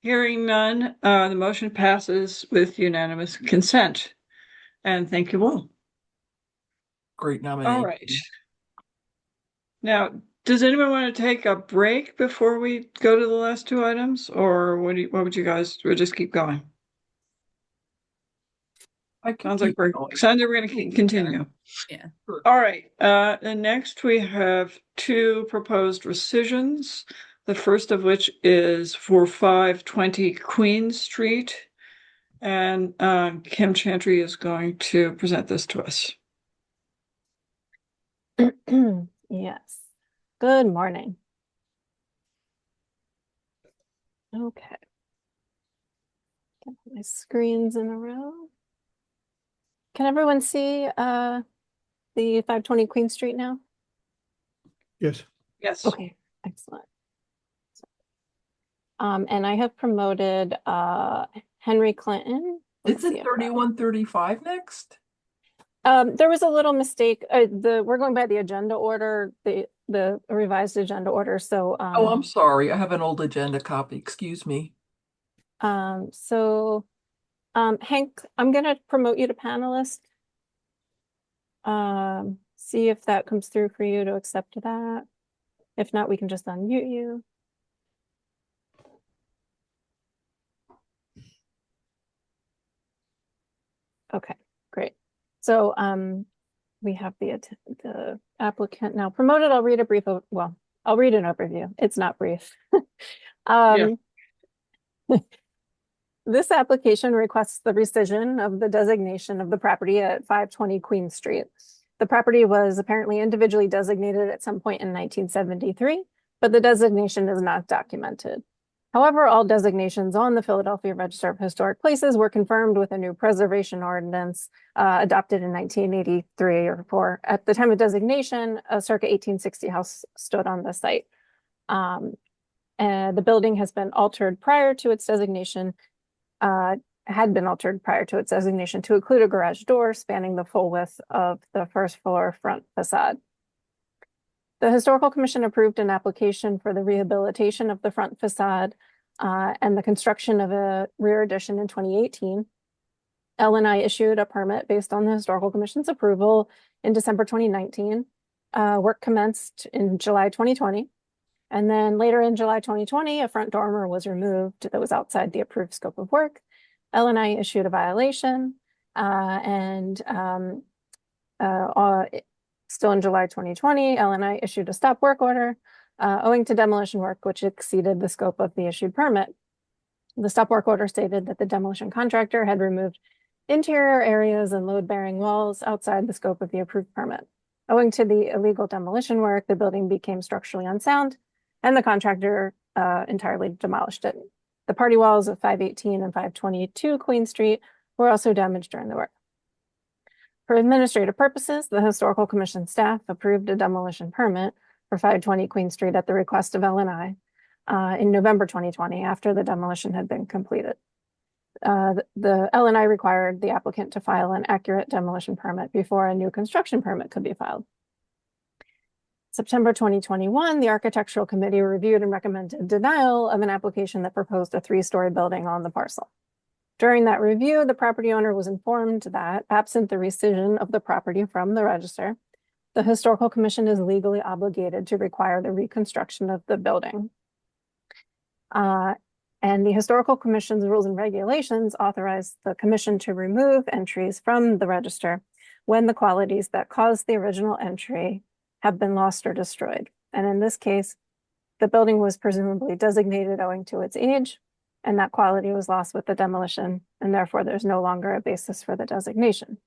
Hearing none, the motion passes with unanimous consent. And thank you all. Great nomination. All right. Now, does anyone want to take a break before we go to the last two items, or what would you guys? We'll just keep going. Sounds like we're going to continue. Yeah. All right. And next we have two proposed rescissions. The first of which is for 520 Queen Street. And Kim Chantry is going to present this to us. Yes. Good morning. Okay. Get my screens in a row. Can everyone see the 520 Queen Street now? Yes. Yes. Okay, excellent. And I have promoted Henry Clinton. Isn't 3135 next? There was a little mistake. We're going by the agenda order, the revised agenda order. So oh, I'm sorry. I have an old agenda copy. Excuse me. Hank, I'm going to promote you to panelist. See if that comes through for you to accept that. If not, we can just unmute you. Okay, great. So we have the applicant now promoted. I'll read a brief, I'll read an overview. It's not brief. This application requests the rescission of the designation of the property at 520 Queen Street. The property was apparently individually designated at some point in 1973, but the designation is not documented. However, all designations on the Philadelphia Register of Historic Places were confirmed with a new preservation ordinance adopted in 1983 or 4. At the time of designation, a circa 1860 house stood on the site. And the building has been altered prior to its designation, had been altered prior to its designation to include a garage door spanning the full width of the first floor front facade. The Historical Commission approved an application for the rehabilitation of the front facade and the construction of a rear addition in 2018. L&I issued a permit based on the Historical Commission's approval in December 2019. Work commenced in July 2020. And then later in July 2020, a front dormer was removed that was outside the approved scope of work. L&I issued a violation still in July 2020, L&I issued a stop work order owing to demolition work which exceeded the scope of the issued permit. The stop work order stated that the demolition contractor had removed interior areas and load-bearing walls outside the scope of the approved permit. Owing to the illegal demolition work, the building became structurally unsound, and the contractor entirely demolished it. The party walls of 518 and 522 Queen Street were also damaged during the work. For administrative purposes, the Historical Commission staff approved a demolition permit for 520 Queen Street at the request of L&I in November 2020 after the demolition had been completed. The L&I required the applicant to file an accurate demolition permit before a new construction permit could be filed. September 2021, the Architectural Committee reviewed and recommended denial of an application that proposed a 3-story building on the parcel. During that review, the property owner was informed that, absent the rescission of the property from the register, the Historical Commission is legally obligated to require the reconstruction of the building. And the Historical Commission's rules and regulations authorize the commission to remove entries from the register when the qualities that caused the original entry have been lost or destroyed. And in this case, the building was presumably designated owing to its age, and that quality was lost with the demolition, and therefore there's no longer a basis for the designation.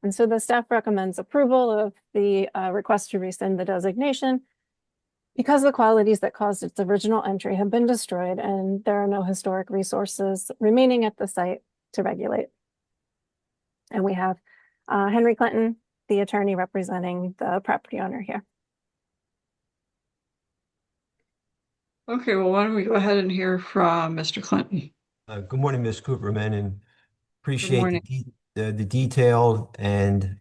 And so the staff recommends approval of the request to rescind the designation because the qualities that caused its original entry have been destroyed and there are no historic resources remaining at the site to regulate. And we have Henry Clinton, the attorney representing the property owner here. Okay, well, why don't we go ahead and hear from Mr. Clinton? Good morning, Ms. Cooperman, and appreciate morning. the detailed and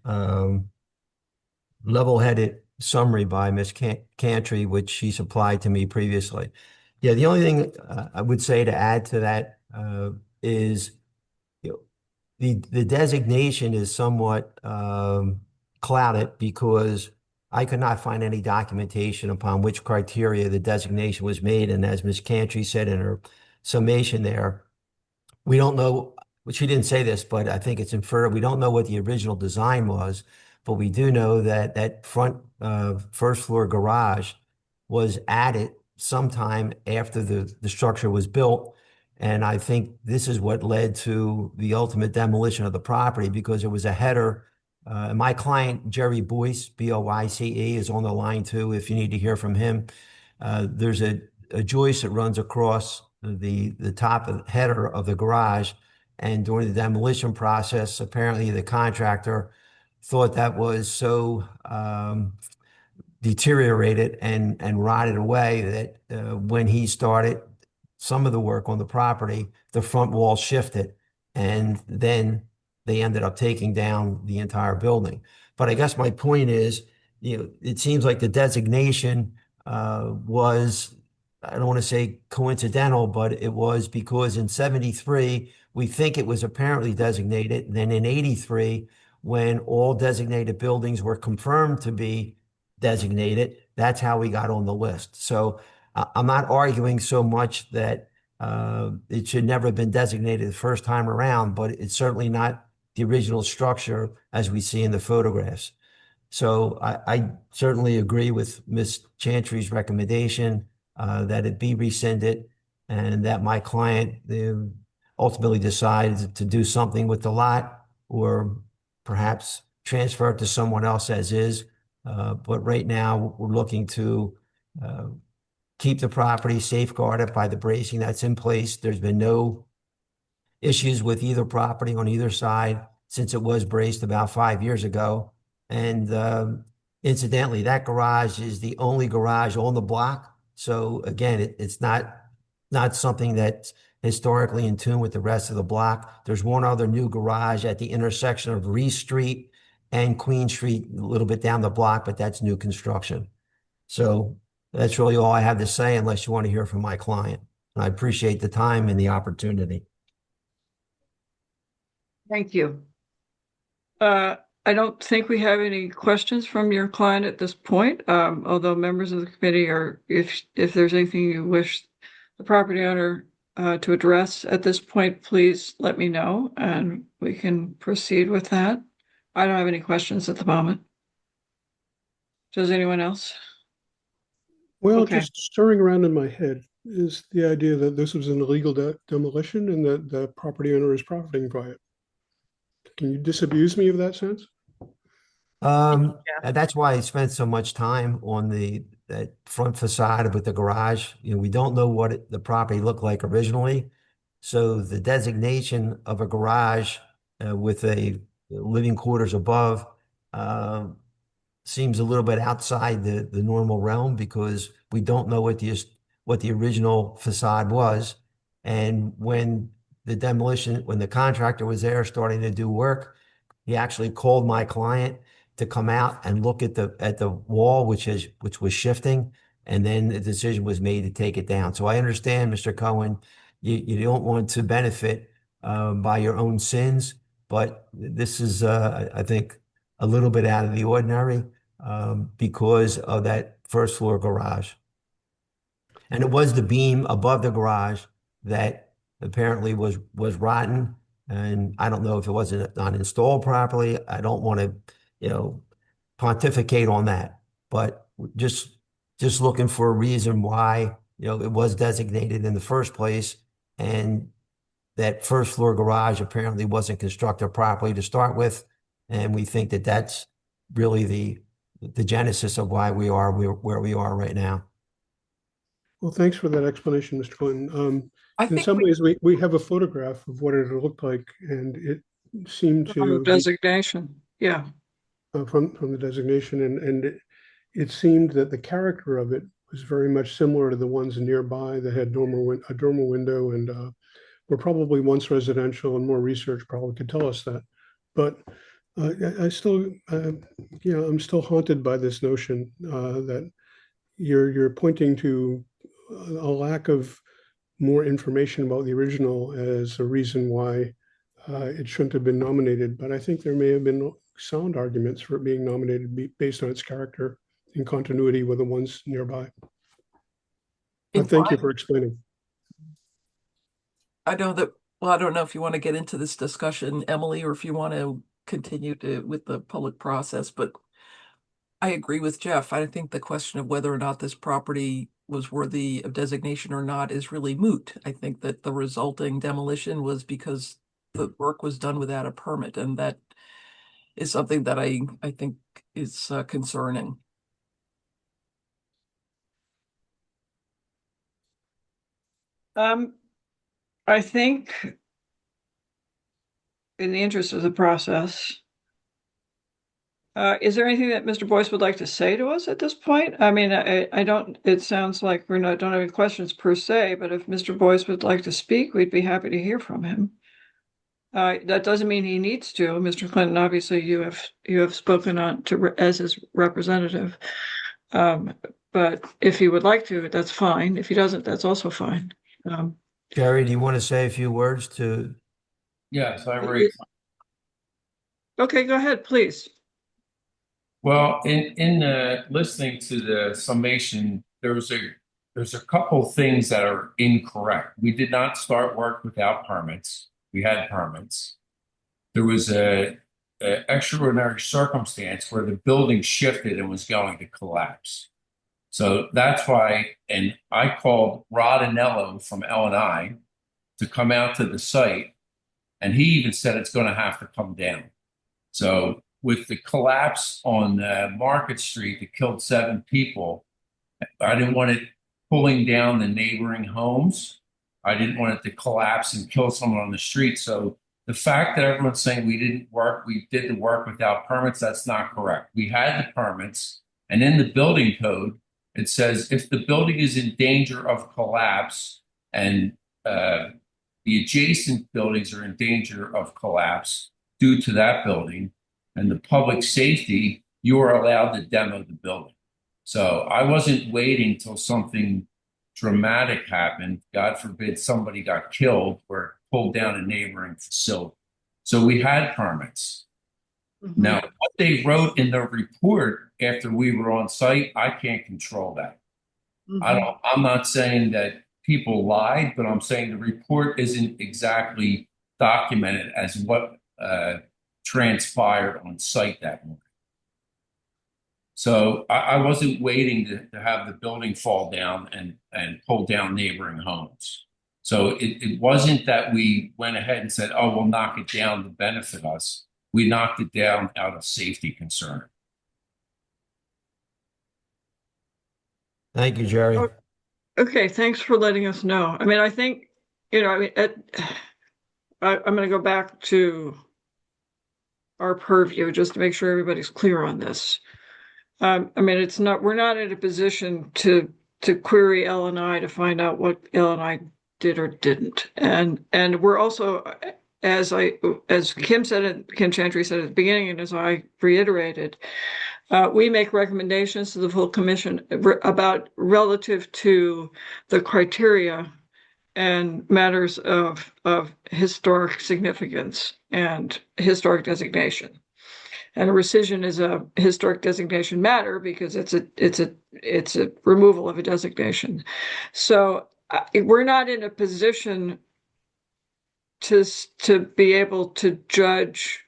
level-headed summary by Ms. Cantry, which she supplied to me previously. Yeah, the only thing I would say to add to that is, you know, the designation is somewhat clouded because I could not find any documentation upon which criteria the designation was made. And as Ms. Cantry said in her summation there, we don't know, she didn't say this, but I think it's inferred, we don't know what the original design was, but we do know that that front first floor garage was added sometime after the structure was built. And I think this is what led to the ultimate demolition of the property, because it was a header. My client, Jerry Boyce, B-O-I-C-E, is on the line too, if you need to hear from him. There's a joist that runs across the top of the header of the garage. And during the demolition process, apparently the contractor thought that was so deteriorated and rotted away that when he started some of the work on the property, the front wall shifted, and then they ended up taking down the entire building. But I guess my point is, you know, it seems like the designation was, I don't want to say coincidental, but it was because in 73, we think it was apparently designated. And then in 83, when all designated buildings were confirmed to be designated, that's how we got on the list. So I'm not arguing so much that it should never have been designated the first time around, but it's certainly not the original structure as we see in the photographs. So I certainly agree with Ms. Chantry's recommendation that it be rescinded, and that my client ultimately decides to do something with the lot, or perhaps transfer it to someone else as is. But right now we're looking to keep the property safeguarded by the bracing that's in place. There's been no issues with either property on either side since it was braced about 5 years ago. And incidentally, that garage is the only garage on the block. So again, it's not something that's historically in tune with the rest of the block. There's one other new garage at the intersection of Reese Street and Queen Street, a little bit down the block, but that's new construction. So that's really all I have to say, unless you want to hear from my client. And I appreciate the time and the opportunity. Thank you. I don't think we have any questions from your client at this point, although members of the committee are, if there's anything you wish the property owner to address at this point, please let me know and we can proceed with that. I don't have any questions at the moment. Does anyone else? Well, Okay. just stirring around in my head is the idea that this was an illegal demolition and that the property owner is profiting by it. Can you disabuse me of that sense? That's why I spent so much time on that front facade with the garage. You know, we don't know what the property looked like originally. So the designation of a garage with a living quarters above seems a little bit outside the normal realm, because we don't know what the original facade was. And when the contractor was there starting to do work, he actually called my client to come out and look at the wall, which was shifting, and then the decision was made to take it down. So I understand, Mr. Cohen, you don't want to benefit by your own sins, but this is, I think, a little bit out of the ordinary because of that first floor garage. And it was the beam above the garage that apparently was rotten. And I don't know if it wasn't not installed properly. I don't want to, pontificate on that, but just looking for a reason why, it was designated in the first place. And that first floor garage apparently wasn't constructed properly to start with. And we think that that's really the genesis of why we are where we are right now. Well, thanks for that explanation, Mr. Clinton. I In think some ways, we have a photograph of what it looked like, and it seemed From the to designation, yeah. from the designation, and it seemed that the character of it was very much similar to the ones nearby that had a dormer window and were probably once residential, and more research probably could tell us that. But I still, I'm still haunted by this notion that you're pointing to a lack of more information about the original as a reason why it shouldn't have been nominated. But I think there may have been sound arguments for it being nominated based on its character in continuity with the ones nearby. But thank you for explaining. I know that, well, I don't know if you want to get into this discussion, Emily, or if you want to continue with the public process, but I agree with Jeff. I think the question of whether or not this property was worthy of designation or not is really moot. I think that the resulting demolition was because the work was done without a permit, and that is something that I think is concerning. I think in the interest of the process, is there anything that Mr. Boyce would like to say to us at this point? I mean, I don't, it sounds like don't have any questions per se, but if Mr. Boyce would like to speak, we'd be happy to hear from him. That doesn't mean he needs to. Mr. Clinton, obviously you have spoken on as his representative. But if he would like to, that's fine. If he doesn't, that's also fine. Jerry, do you want to say a few words to? Yes, I agree. Okay, go ahead, please. Well, in listening to the summation, there's a couple things that are incorrect. We did not start work without permits. We had permits. There was a extraordinary circumstance where the building shifted and was going to collapse. So that's why, and I called Rod Anello from L&I to come out to the site, and he even said it's going to have to come down. So with the collapse on Market Street that killed 7 people, I didn't want it pulling down the neighboring homes. I didn't want it to collapse and kill someone on the street. So the fact that everyone's saying we did the work without permits, that's not correct. We had the permits, and in the building code, it says if the building is in danger of collapse and the adjacent buildings are in danger of collapse due to that building and the public safety, you are allowed to demo the building. So I wasn't waiting till something dramatic happened. God forbid somebody got killed or pulled down a neighboring facility. So we had permits. Mm-hmm. Now, what they wrote in the report after we were on site, I can't control that. Mm-hmm. I'm not saying that people lied, but I'm saying the report isn't exactly documented as what transpired on site that morning. So I wasn't waiting to have the building fall down and pull down neighboring homes. So it wasn't that we went ahead and said, oh, we'll knock it down to benefit us. We knocked it down out of safety concern. Thank you, Jerry. Okay, thanks for letting us know. I mean, I think, I'm going to go back to our purview just to make sure everybody's clear on this. I mean, we're not in a position to query L&I to find out what L&I did or didn't. And we're also, as Kim said, Kim Chantry said at the beginning, and as I reiterated, we make recommendations to the full commission about relative to the criteria and matters of historic significance and historic designation. And a rescission is a historic designation matter because it's a removal of a designation. So we're not in a position to be able to judge,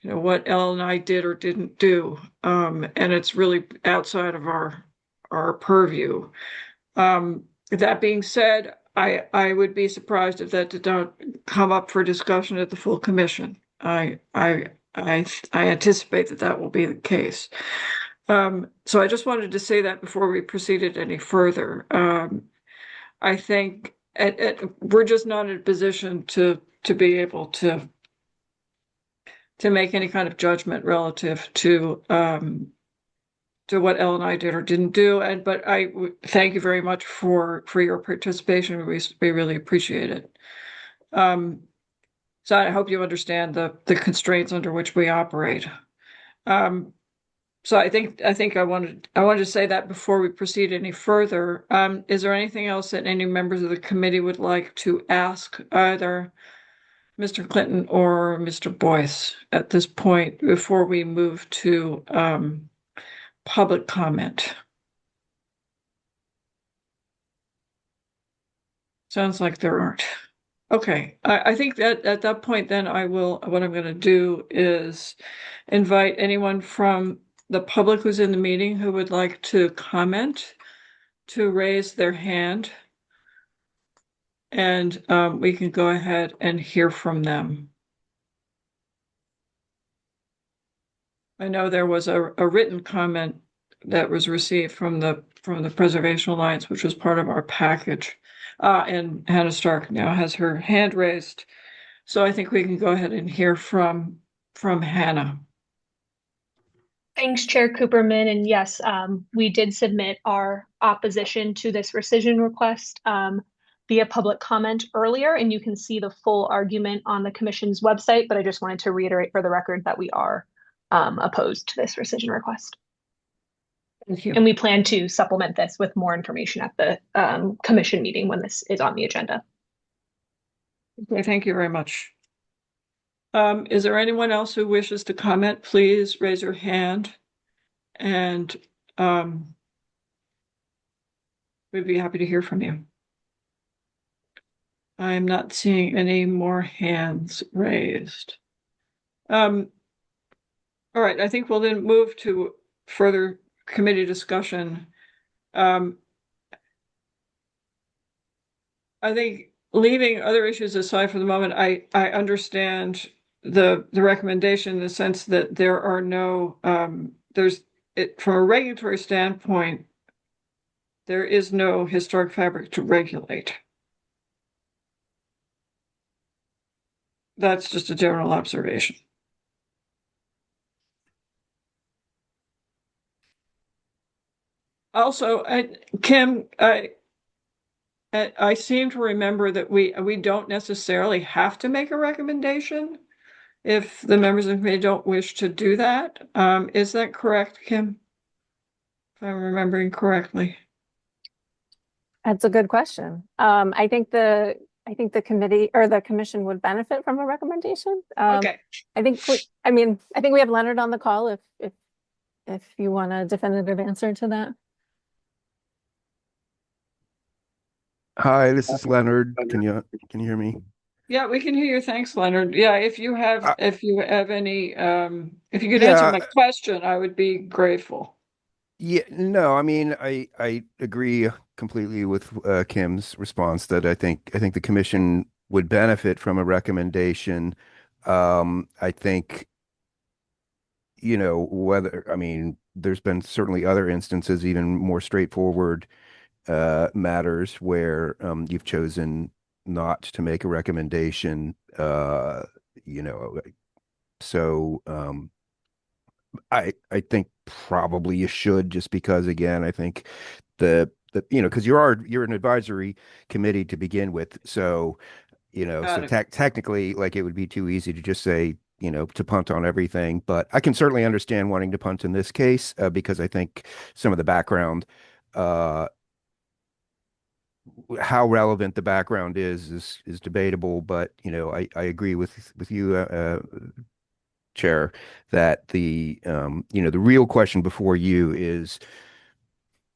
what Ellen and I did or didn't do, and it's really outside of our purview. That being said, I would be surprised if that did not come up for discussion at the full commission. I anticipate that will be the case. So I just wanted to say that before we proceeded any further. I think we're just not in a position to be able to make any kind of judgment relative to what Ellen and I did or didn't do. But I thank you very much for your participation. We really appreciate it. So I hope you understand the constraints under which we operate. So I think I wanted to say that before we proceed any further. Is there anything else that any members of the committee would like to ask either Mr. Clinton or Mr. Boyce at this point before we move to public comment? Sounds like there aren't. Okay, I think that at that point, then what I'm going to do is invite anyone from the public who's in the meeting who would like to comment to raise their hand. And we can go ahead and hear from them. I know there was a written comment that was received from the Preservation Alliance, which was part of our package. And Hannah Stark now has her hand raised. So I think we can go ahead and hear from Hannah. Thanks, Chair Cooperman. And yes, we did submit our opposition to this rescission request via public comment earlier, and you can see the full argument on the Commission's website, but I just wanted to reiterate for the record that we are opposed to this rescission request. Thank you. And we plan to supplement this with more information at the Commission meeting when this is on the agenda. Okay, thank you very much. Is there anyone else who wishes to comment? Please raise your hand, and we'd be happy to hear from you. I'm not seeing any more hands raised. All right, I think we'll then move to further committee discussion. I think leaving other issues aside for the moment, I understand the recommendation in the sense that there are no from a regulatory standpoint, there is no historic fabric to regulate. That's just a general observation. Also, Kim, I seem to remember that we don't necessarily have to make a recommendation if the members of the committee don't wish to do that. Is that correct, Kim? If I'm remembering correctly. That's a good question. I think the committee or the commission would benefit from a recommendation. Okay. I think we have Leonard on the call if you want a definitive answer to that. Hi, this is Leonard. Can you hear me? Yeah, we can hear you. Thanks, Leonard. Yeah, if you have any, if you could answer my question, I would be grateful. Yeah, no, I mean, I agree completely with Kim's response that I think the commission would benefit from a recommendation. I think, there's been certainly other instances, even more straightforward matters where you've chosen not to make a recommendation, so I think probably you should, just because, again, I think because you're an advisory committee to begin with, so Got so it. technically, like, it would be too easy to just say, to punt on everything. But I can certainly understand wanting to punt in this case, because I think some of the background, uh, how relevant the background is debatable. But I agree with you, Chair, that the real question before you is,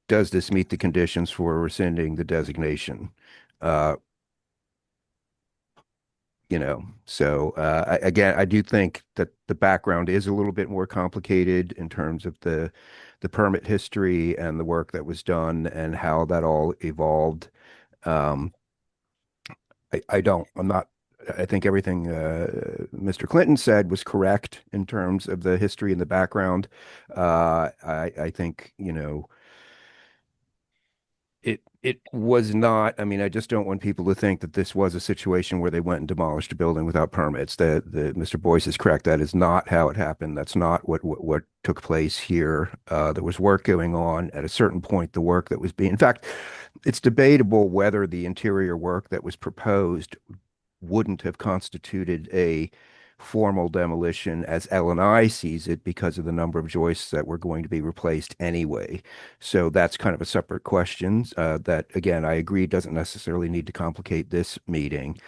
does this meet the conditions for rescinding the designation? Uh, again, I do think that the background is a little bit more complicated in terms of the permit history and the work that was done and how that all evolved. Um, I think everything Mr. Clinton said was correct in terms of the history and the background. I think, it was not. I mean, I just don't want people to think that this was a situation where they went and demolished a building without permits. Mr. Boyce is correct. That is not how it happened. That's not what took place here. There was work going on. At a certain point, the work that was being, in fact, it's debatable whether the interior work that was proposed wouldn't have constituted a formal demolition as L&I sees it, because of the number of joists that were going to be replaced anyway. So that's kind of a separate question that, again, I agree doesn't necessarily need to complicate this meeting.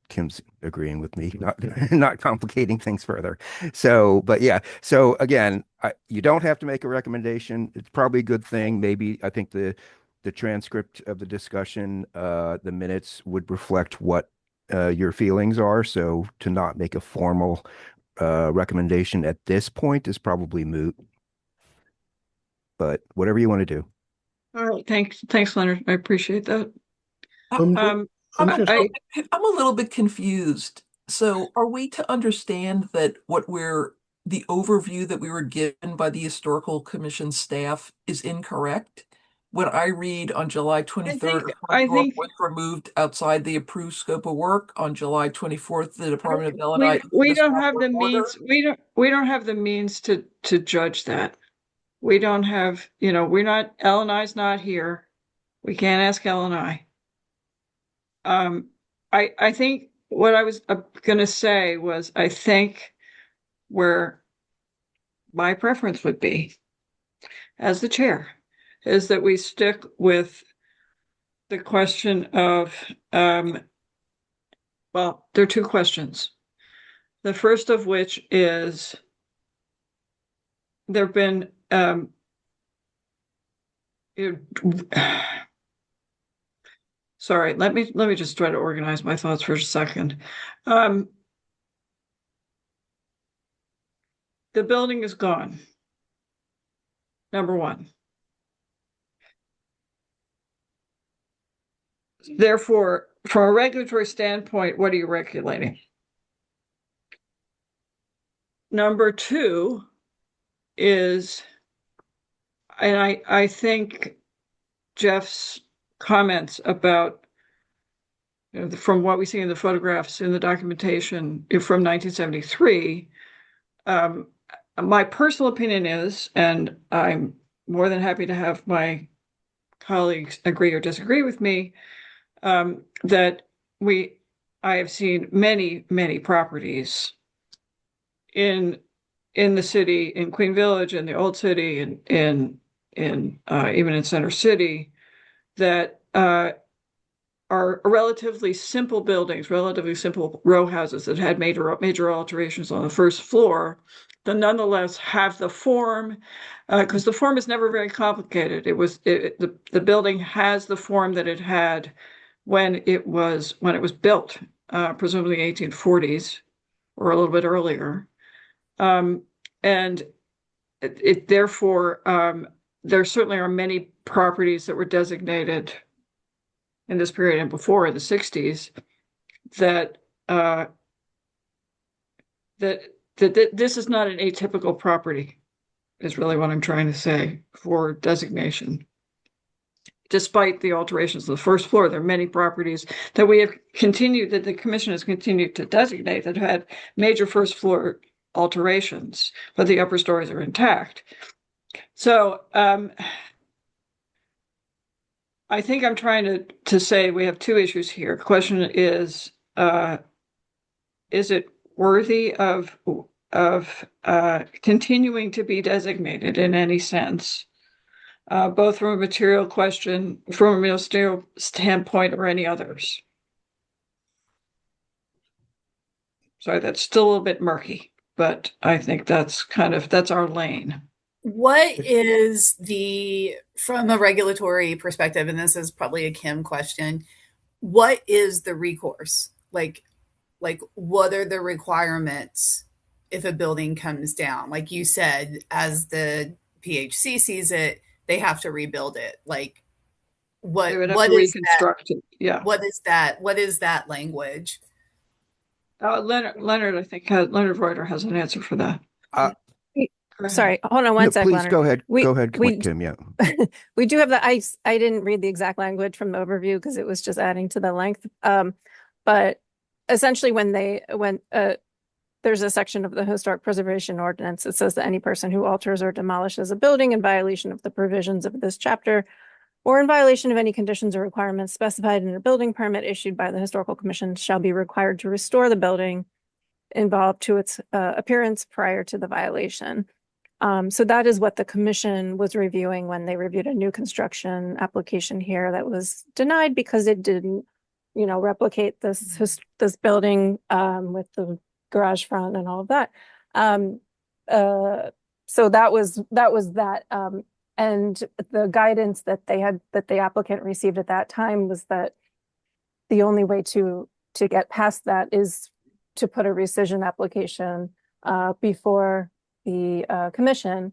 Kim's agreeing with me, not complicating things further. So, but yeah. So again, you don't have to make a recommendation. It's probably a good thing. Maybe I think the transcript of the discussion, the minutes would reflect what your feelings are. So to not make a formal recommendation at this point is probably moot. But whatever you want to do. All right. Thanks, Leonard. I appreciate that. I'm I- a little bit confused. So are we to understand that the overview that we were given by the Historical Commission staff is incorrect? When I read on July 23rd, I think was removed outside the approved scope of work. On July 24th, the Department of L&I. we don't have the means. We don't have the means to judge that. We don't have. We're not. L&I's not here. We can't ask L&I. I think what I was going to say was, I think where my preference would be, as the chair, is that we stick with the question of, well, there are two questions. The first of which is, there have been, sorry, let me just try to organize my thoughts for a second. The building is gone. Number one. Therefore, from a regulatory standpoint, what are you regulating? Number two is, and I think Jeff's comments about, from what we see in the photographs in the documentation from 1973, my personal opinion is, and I'm more than happy to have my colleagues agree or disagree with me, that I have seen many properties in the city, in Queen Village, in the Old City, and in even in Center City, that are relatively simple buildings, relatively simple row houses that had major alterations on the first floor, that nonetheless have the form, because the form is never very complicated. The building has the form that it had when it was built, presumably 1840s or a little bit earlier, and it therefore there certainly are many properties that were designated in this period and before, in the 60s, that this is not an atypical property, is really what I'm trying to say, for designation. Despite the alterations of the first floor, there are many properties that the commission has continued to designate that had major first floor alterations, but the upper stories are intact. So I think I'm trying to say we have two issues here. Question is it worthy of continuing to be designated in any sense, both from a material question, from a material standpoint, or any others? Sorry, that's still a little bit murky, but I think that's our lane. What is from a regulatory perspective, and this is probably a Kim question, what is the recourse? Like what are the requirements if a building comes down? Like you said, as the PHC sees it, they have to rebuild it. Like what is that? Yeah. What is that language? Leonard, I think Leonard Reuter has an answer for that. Sorry, hold on one sec, please Leonard. go ahead. Go ahead, Kim. Yeah. We do have I didn't read the exact language from the overview because it was just adding to the length. But essentially when there's a section of the Historic Preservation Ordinance that says that any person who alters or demolishes a building in violation of the provisions of this chapter or in violation of any conditions or requirements specified in a building permit issued by the Historical Commission shall be required to restore the building involved to its appearance prior to the violation. So that is what the commission was reviewing when they reviewed a new construction application here that was denied because it didn't, replicate this building with the garage front and all of that. So that was that. And the guidance that the applicant received at that time was that the only way to get past that is to put a rescission application before the commission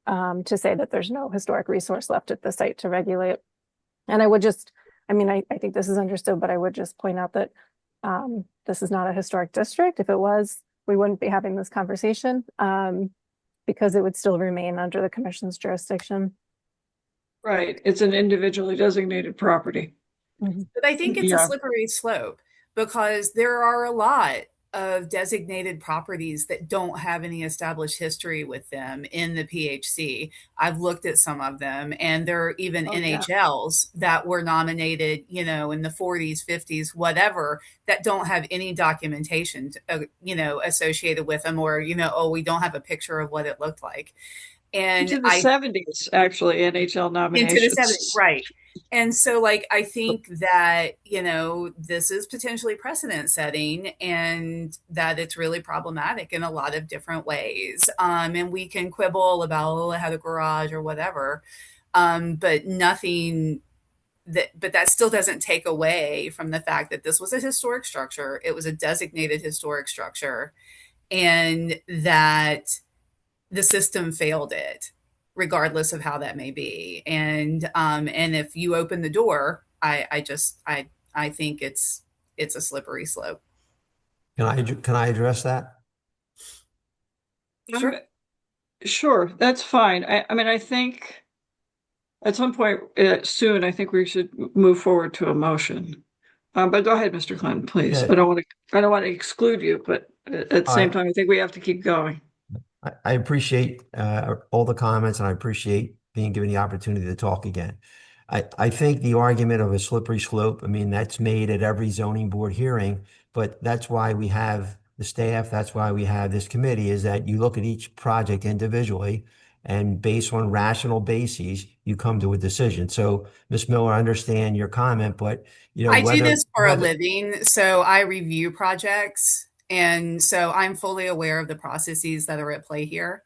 to say that there's no historic resource left at the site to regulate. And I would I think this is understood, but I would just point out that this is not a historic district. If it was, we wouldn't be having this conversation because it would still remain under the commission's jurisdiction. Right. It's an individually designated property. Mm-hmm. But I think it's a slippery slope because there are a lot of designated properties that don't have any established history with them in the PHC. I've looked at some of them, and there are even NHLs that were nominated, in the 40s, 50s, whatever, that don't have any documentation, associated with them, or, we don't have a picture of what it looked like. And into the 70s, actually, NHL nominations. Into the 70s, right. And so, I think that, this is potentially precedent setting and that it's really problematic in a lot of different ways. And we can quibble about, it had a garage or whatever, but that still doesn't take away from the fact that this was a historic structure. It was a designated historic structure, and that the system failed it, regardless of how that may be. And if you open the door, I think it's a slippery slope. Can I address that? Sure, that's fine. I think at some point soon, I think we should move forward to a motion. But go ahead, Mr. Clinton, please. Yeah. I don't want to exclude you, but at the same time, I think we have to keep going. I appreciate all the comments, and I appreciate being given the opportunity to talk again. I think the argument of a slippery slope, that's made at every zoning board hearing, but that's why we have the staff, that's why we have this committee, is that you look at each project individually, and based on rational bases, you come to a decision. So, Ms. Miller, I understand your comment, but I do this for a living, so I review projects. And so I'm fully aware of the processes that are at play here.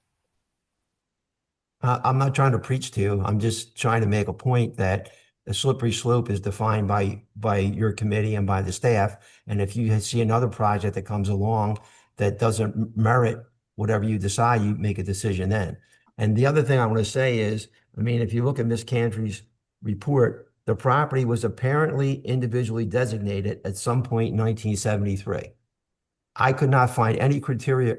I'm not trying to preach to you. I'm just trying to make a point that the slippery slope is defined by your committee and by the staff. And if you see another project that comes along that doesn't merit whatever you decide, you make a decision then. And the other thing I want to say is, if you look at Ms. Cantry's report, the property was apparently individually designated at some point in 1973. I could not find any criteria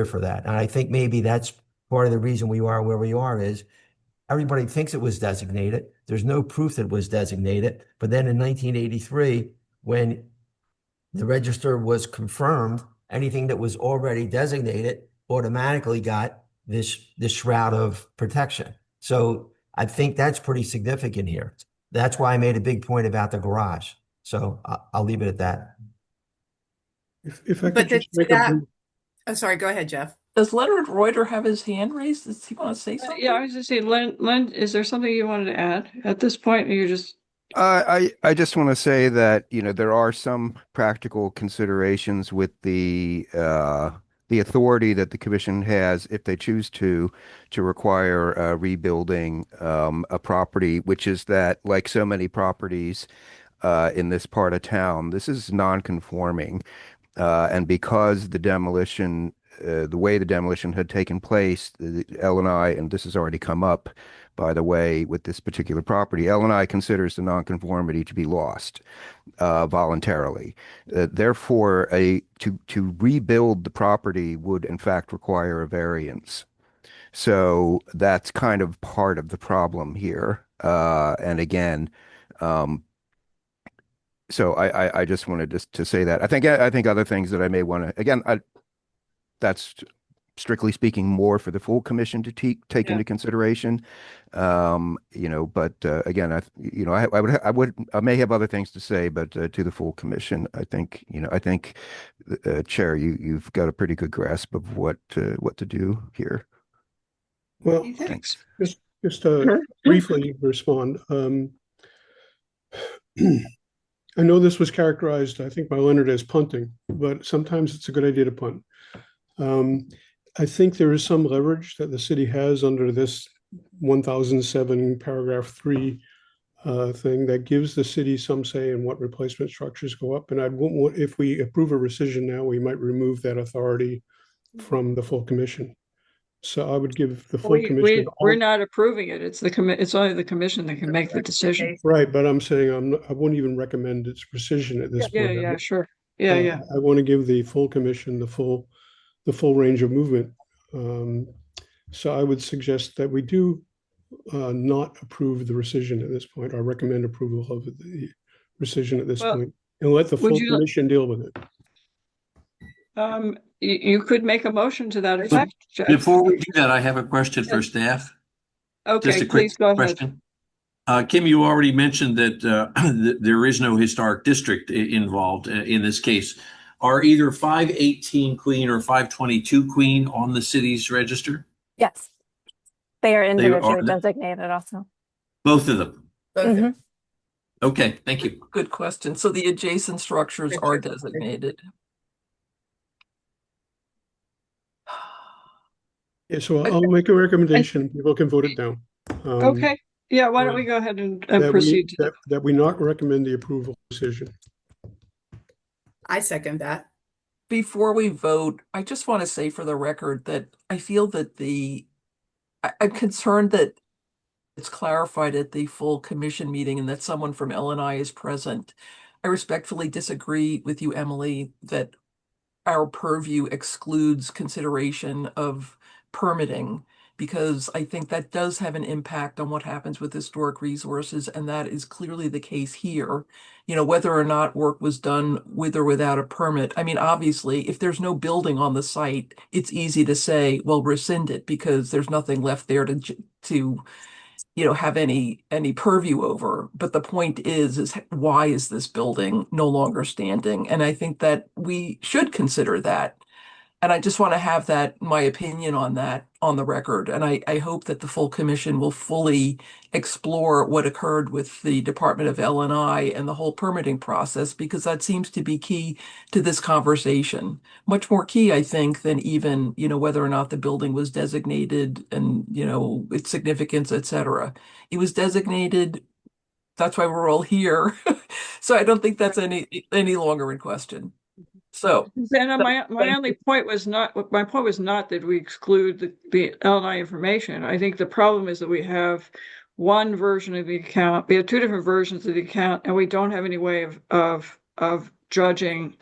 for that. And I think maybe that's part of the reason we are where we are is everybody thinks it was designated. There's no proof that it was designated. But then in 1983, when the register was confirmed, anything that was already designated automatically got this shroud of protection. So I think that's pretty significant here. That's why I made a big point about the garage. So I'll leave it at that. If I But could just to make a that, brief- oh, sorry, go ahead, Jeff. Does Leonard Reuter have his hand raised? Does he want to say something? Yeah, I was just saying, Len, is there something you wanted to add at this point? Or you just I just want to say that, there are some practical considerations with the authority that the commission has if they choose to require rebuilding a property, which is that, like so many properties in this part of town, this is non-conforming. And because the way the demolition had taken place, L&I, and this has already come up, by the way, with this particular property, L&I considers the nonconformity to be lost voluntarily. Therefore, to rebuild the property would in fact require a variance. So that's kind of part of the problem here. And again, so I just wanted to say that. I think other things that I may want to, again, that's strictly speaking more for the full commission to take into consideration. But again, I may have other things to say, but to the full commission, I think Chair, you've got a pretty good grasp of what to do here. Well, thanks. Just briefly respond. I know this was characterized, I think, by Leonard as punting, but sometimes it's a good idea to punt. I think there is some leverage that the city has under this 1007 paragraph 3 thing that gives the city some say in what replacement structures go up. And if we approve a rescission now, we might remove that authority from the full commission. So I would give the full commission. We're not approving it. It's it's only the commission that can make the decision. Right, but I'm saying I wouldn't even recommend its rescission at this point. Yeah, sure. Yeah. I want to give the full commission the full range of movement. So I would suggest that we do not approve the rescission at this point, or recommend approval of the rescission at this point, and let the full commission deal with it. You could make a motion to that effect, Jeff. Before we do that, I have a question for staff. Okay, Just a quick please go question. Kim, you already mentioned that there is no historic district involved in this case. Are either 518 Queen or 522 Queen on the city's register? Yes. They are individually designated also. Both of them? Mhm. Okay, thank you. Good question. So the adjacent structures are designated. Yeah, so I'll make a recommendation. People can vote it down. Okay. Yeah, why don't we go ahead and that proceed to that we not recommend the approval decision. I second that. Before we vote, I just want to say for the record that I feel that I'm concerned that it's clarified at the full commission meeting and that someone from L&I is present. I respectfully disagree with you, Emily, that our purview excludes consideration of permitting, because I think that does have an impact on what happens with historic resources, and that is clearly the case here. Whether or not work was done with or without a permit. I mean, obviously, if there's no building on the site, it's easy to say, well, rescind it, because there's nothing left there to have any purview over. But the point is why is this building no longer standing? And I think that we should consider that. And I just want to have my opinion on that on the record. And I hope that the full commission will fully explore what occurred with the Department of L&I and the whole permitting process, because that seems to be key to this conversation. Much more key, I think, than even, whether or not the building was designated and, its significance, et cetera. It was designated. That's why we're all here. So I don't think that's any longer in question. So Susanna, my only point was not that we exclude the L&I information. I think the problem is that we have one version of the account. We have two different versions of the account, and we don't have any way of judging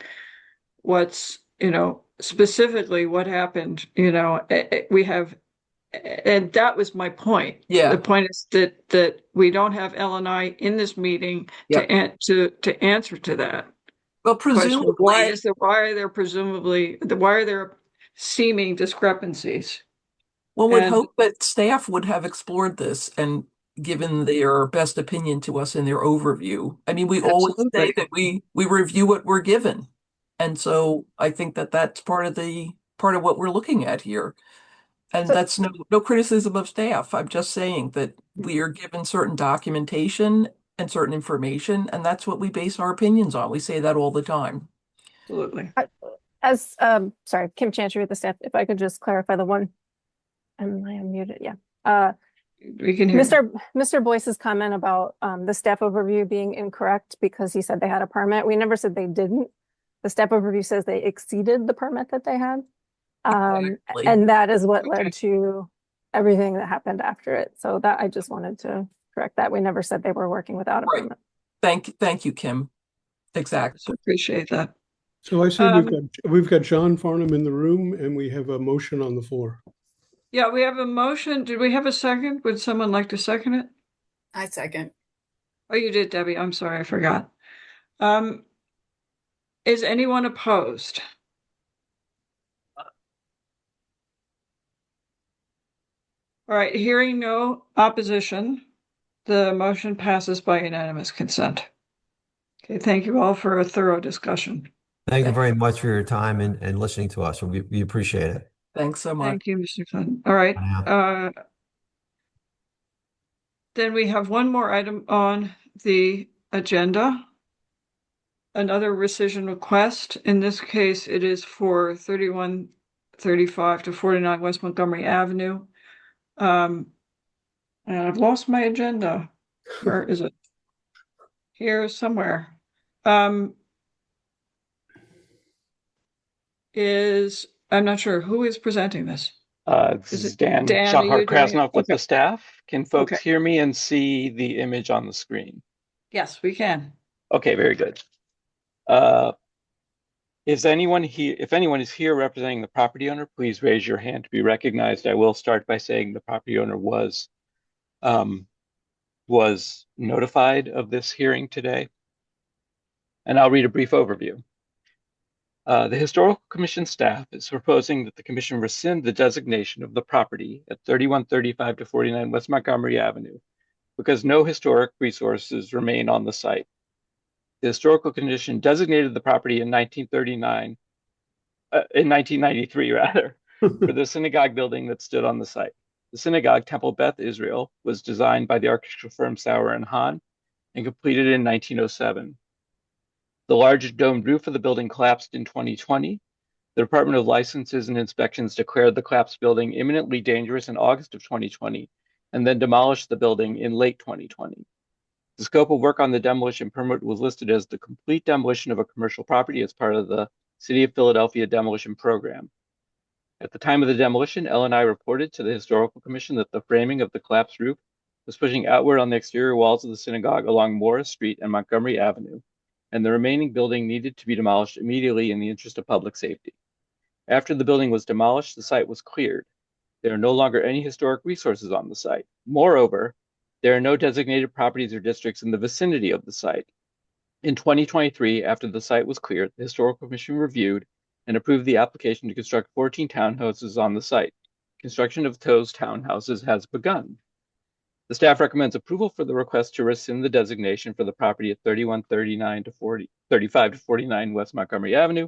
what's, specifically what happened. We have, and that was my point. Yeah. The point is that we don't have L&I in this meeting to answer to that. Well, presumably, why are there seeming discrepancies? One would hope that staff would have explored this and given their best opinion to us in their overview. I mean, we always say Absolutely. that we review what we're given. And so I think that that's part of what we're looking at here. And So- that's no criticism of staff. I'm just saying that we are given certain documentation and certain information, and that's what we base our opinions on. We say that all the time. Absolutely. As, sorry, Kim Chantry with the staff, if I could just clarify the one, am I unmuted? Yeah. We can hear you. Mr. Boyce's comment about the staff overview being incorrect because he said they had a permit. We never said they didn't. The staff overview says they exceeded the permit that they had. Exactly. And that is what Okay. led to everything that happened after it. So that I just wanted to correct that. We never said they were working without a Right. permit. Thank you, Kim. Exactly. So appreciate that. So I see we've got John Farnham in the room and we have a motion on the floor. Yeah, we have a motion. Did we have a second? Would someone like to second it? I second. Oh, you did, Debbie. I'm sorry, I forgot. Is anyone opposed? All right, hearing no opposition, the motion passes by unanimous consent. Okay, thank you all for a thorough discussion. Thank you very much for your time and listening to us. We appreciate it. Thanks so much. Thank you, Mr. Clinton. All right. Then we have one more item on the agenda. Another rescission request. In this case, it is for 3135 to 49 West Montgomery Avenue. And I've lost my agenda. Where is it? Here somewhere. I'm not sure who is presenting this. This is Dan Dan, are you Shahar doing it? Krasnov with Okay. the staff. Can folks Okay. hear me and see the image on the screen? Yes, we can. Okay, very good. Is anyone here? If anyone is here representing the property owner, please raise your hand to be recognized. I will start by saying the property owner was notified of this hearing today. And I'll read a brief overview. The Historical Commission staff is proposing that the Commission rescind the designation of the property at 3135 to 49 West Montgomery Avenue because no historic resources remain on the site. The Historical Commission designated the property in 1993 rather, for the synagogue building that stood on the site. The synagogue, Temple Beth Israel, was designed by the architectural firm Sauer and Hahn and completed in 1907. The large domed roof of the building collapsed in 2020. The Department of Licenses and Inspections declared the collapsed building imminently dangerous in August of 2020 and then demolished the building in late 2020. The scope of work on the demolition permit was listed as the complete demolition of a commercial property as part of the City of Philadelphia demolition program. At the time of the demolition, L&I reported to the Historical Commission that the framing of the collapsed roof was pushing outward on the exterior walls of the synagogue along Morris Street and Montgomery Avenue, and the remaining building needed to be demolished immediately in the interest of public safety. After the building was demolished, the site was cleared. There are no longer any historic resources on the site. Moreover, there are no designated properties or districts in the vicinity of the site. In 2023, after the site was cleared, the Historical Commission reviewed and approved the application to construct 14 townhouses on the site. Construction of those townhouses has begun. The staff recommends approval for the request to rescind the designation for the property at 3139 to 35 to 49 West Montgomery Avenue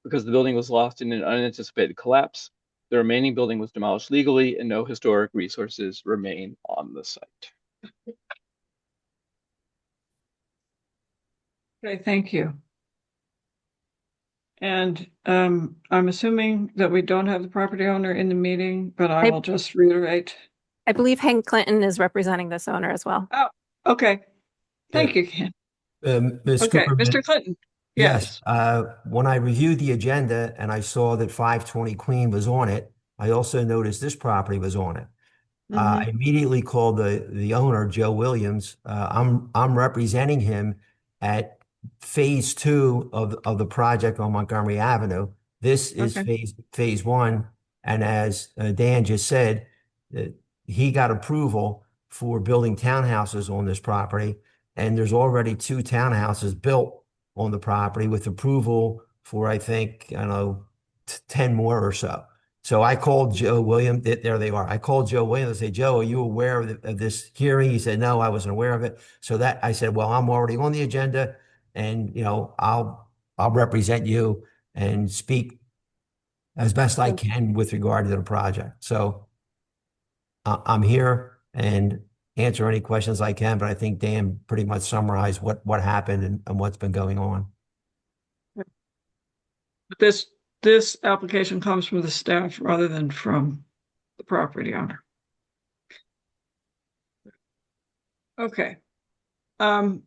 because the building was lost in an unanticipated collapse. The remaining building was demolished legally and no historic resources remain on the site. Okay, thank you. And I'm assuming that we don't have the property owner in the meeting, but I will just reiterate. I believe Hank Clinton is representing this owner as well. Oh, okay. Thank you, Ken. Ms. Okay, Cooperman, Mr. Clinton. yes. When I reviewed the agenda and I saw that 520 Queen was on it, I also noticed this property was on it. I immediately called the owner, Joe Williams. I'm representing him at phase 2 of the project on Montgomery Avenue. This is phase 1. And as Dan just said, he got approval for building townhouses on this property. And there's already 2 townhouses built on the property with approval for, I think, 10 more or so. So I called Joe Williams. There they are. I called Joe Williams. I said, Joe, are you aware of this hearing? He said, no, I wasn't aware of it. So that I said, well, I'm already on the agenda, and I'll represent you and speak as best I can with regard to the project. So I'm here and answer any questions I can, but I think Dan pretty much summarized what happened and what's been going on. This application comes from the staff rather than from the property owner. Okay. Why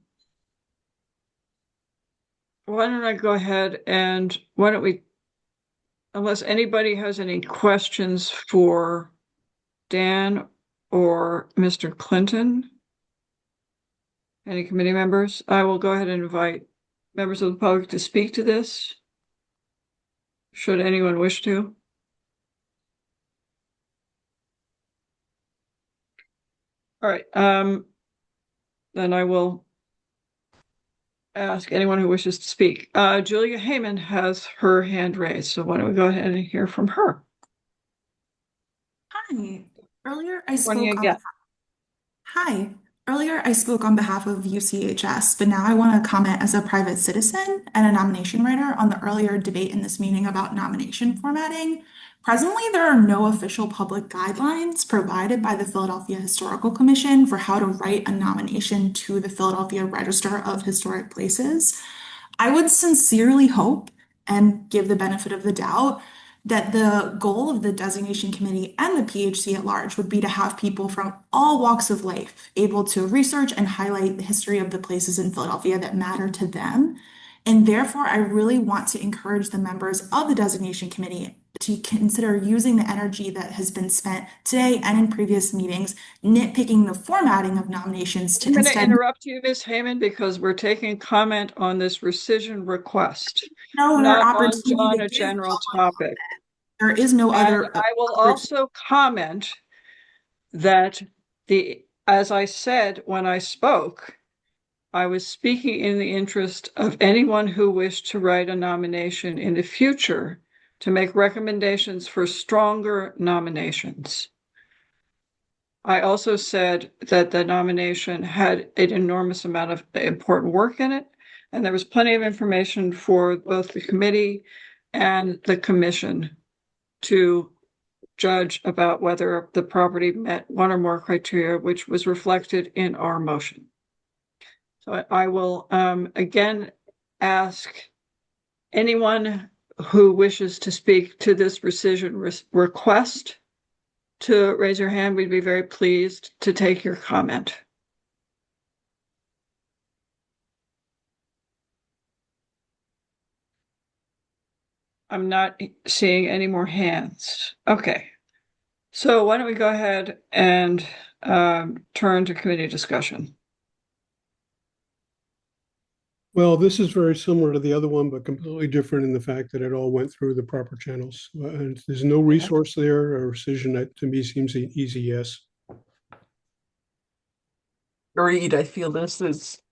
don't I go ahead and why don't we, unless anybody has any questions for Dan or Mr. Clinton, any committee members, I will go ahead and invite members of the public to speak to this, should anyone wish to. All right, then I will ask anyone who wishes to speak. Julia Heyman has her hand raised, so why don't we go ahead and hear from her? Hi. Earlier I spoke on Hi. Earlier I spoke on behalf of UCHS, but now I want to comment as a private citizen and a nomination writer on the earlier debate in this meeting about nomination formatting. Presently, there are no official public guidelines provided by the Philadelphia Historical Commission for how to write a nomination to the Philadelphia Register of Historic Places. I would sincerely hope and give the benefit of the doubt that the goal of the designation committee and the PHC at large would be to have people from all walks of life able to research and highlight the history of the places in Philadelphia that matter to them. And therefore, I really want to encourage the members of the designation committee to consider using the energy that has been spent today and in previous meetings, nitpicking the formatting of nominations to I'm going to instead. interrupt you, Ms. Heyman, because we're taking comment on this rescission request, No other not opportunity on to a give general public topic. There is no And other. I will also comment that as I said when I spoke, I was speaking in the interest of anyone who wished to write a nomination in the future to make recommendations for stronger nominations. I also said that the nomination had an enormous amount of important work in it, and there was plenty of information for both the committee and the commission to judge about whether the property met one or more criteria, which was reflected in our motion. So I will again ask anyone who wishes to speak to this rescission request to raise your hand. We'd be very pleased to take your comment. I'm not seeing any more hands. Okay. So why don't we go ahead and turn to committee discussion. Well, this is very similar to the other one, but completely different in the fact that it all went through the proper channels. And there's no resource there. A rescission that to me seems an easy yes. Agreed. I feel this is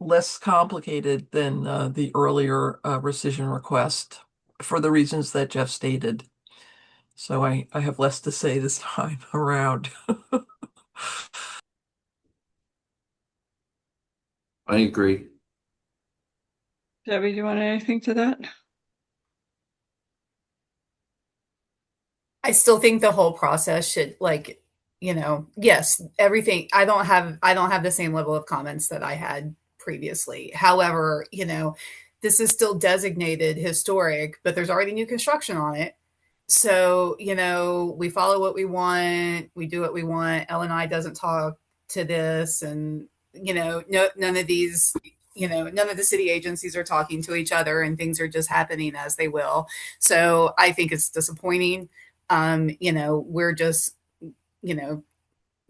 less complicated than the earlier rescission request for the reasons that Jeff stated. So I have less to say this time around. I agree. Debbie, do you want anything to that? I still think the whole process should, like, yes, everything. I don't have the same level of comments that I had previously. However, this is still designated historic, but there's already new construction on it. So, we follow what we want, we do what we want. LNI doesn't talk to this, and none of these, none of the city agencies are talking to each other, and things are just happening as they will. So I think it's disappointing. We're just,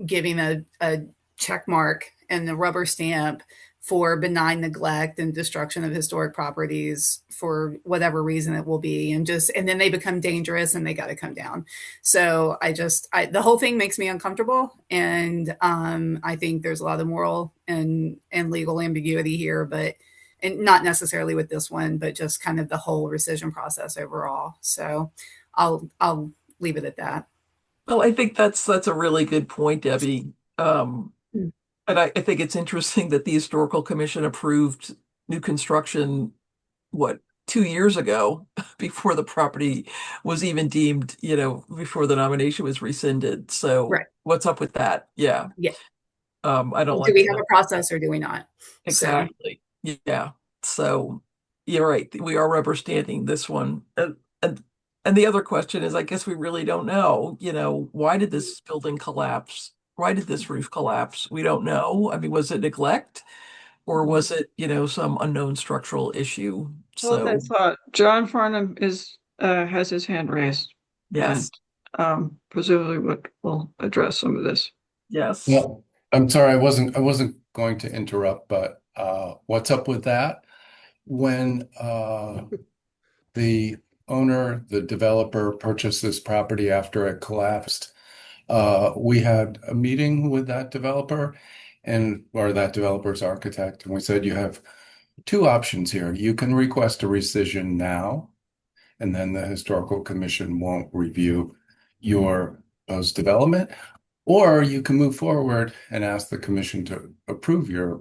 giving a check mark and the rubber stamp for benign neglect and destruction of historic properties for whatever reason it will be. And then they become dangerous and they got to come down. So the whole thing makes me uncomfortable. And I think there's a lot of moral and legal ambiguity here, but and not necessarily with this one, but just kind of the whole rescission process overall. So I'll leave it at that. Well, I think that's a really good point, Debbie. And I think it's interesting that the Historical Commission approved new construction, 2 years ago, before the property was even deemed, before the nomination was rescinded. So Right. What's up with that? Yeah. Yeah. I don't Do like we have a process or do we not? Exactly. Yeah. So you're right. We are rubber stamping this one. And the other question is, I guess we really don't know, why did this building collapse? Why did this roof collapse? We don't know. I mean, was it neglect or was it, some unknown structural issue? Well, I thought John Farnham has his hand raised. Yes. And presumably will address some of this. Yes. Well, I'm sorry, I wasn't going to interrupt, but what's up with that? When the owner, the developer, purchased this property after it collapsed, we had a meeting with that developer or that developer's architect, and we said, you have two options here. You can request a rescission now, and then the Historical Commission won't review your proposed development, or you can move forward and ask the commission to approve your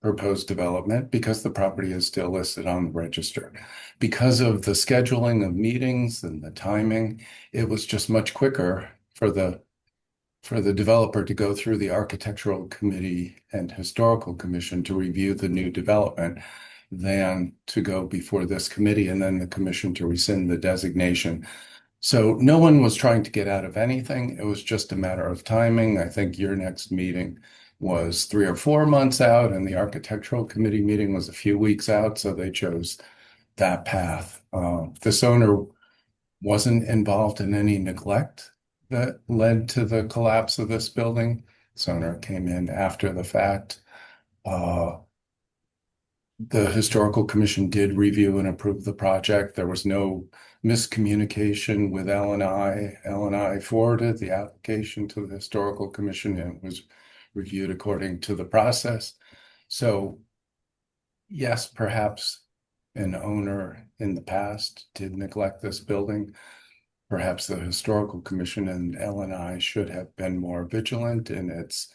proposed development because the property is still listed on the register. Because of the scheduling of meetings and the timing, it was just much quicker for the developer to go through the Architectural Committee and Historical Commission to review the new development than to go before this committee and then the commission to rescind the designation. So no one was trying to get out of anything. It was just a matter of timing. I think your next meeting was 3 or 4 months out, and the Architectural Committee meeting was a few weeks out, so they chose that path. This owner wasn't involved in any neglect that led to the collapse of this building. This owner came in after the fact. The Historical Commission did review and approve the project. There was no miscommunication with L&I. L&I forwarded the application to the Historical Commission and it was reviewed according to the process. So yes, perhaps an owner in the past did neglect this building. Perhaps the Historical Commission and L&I should have been more vigilant in its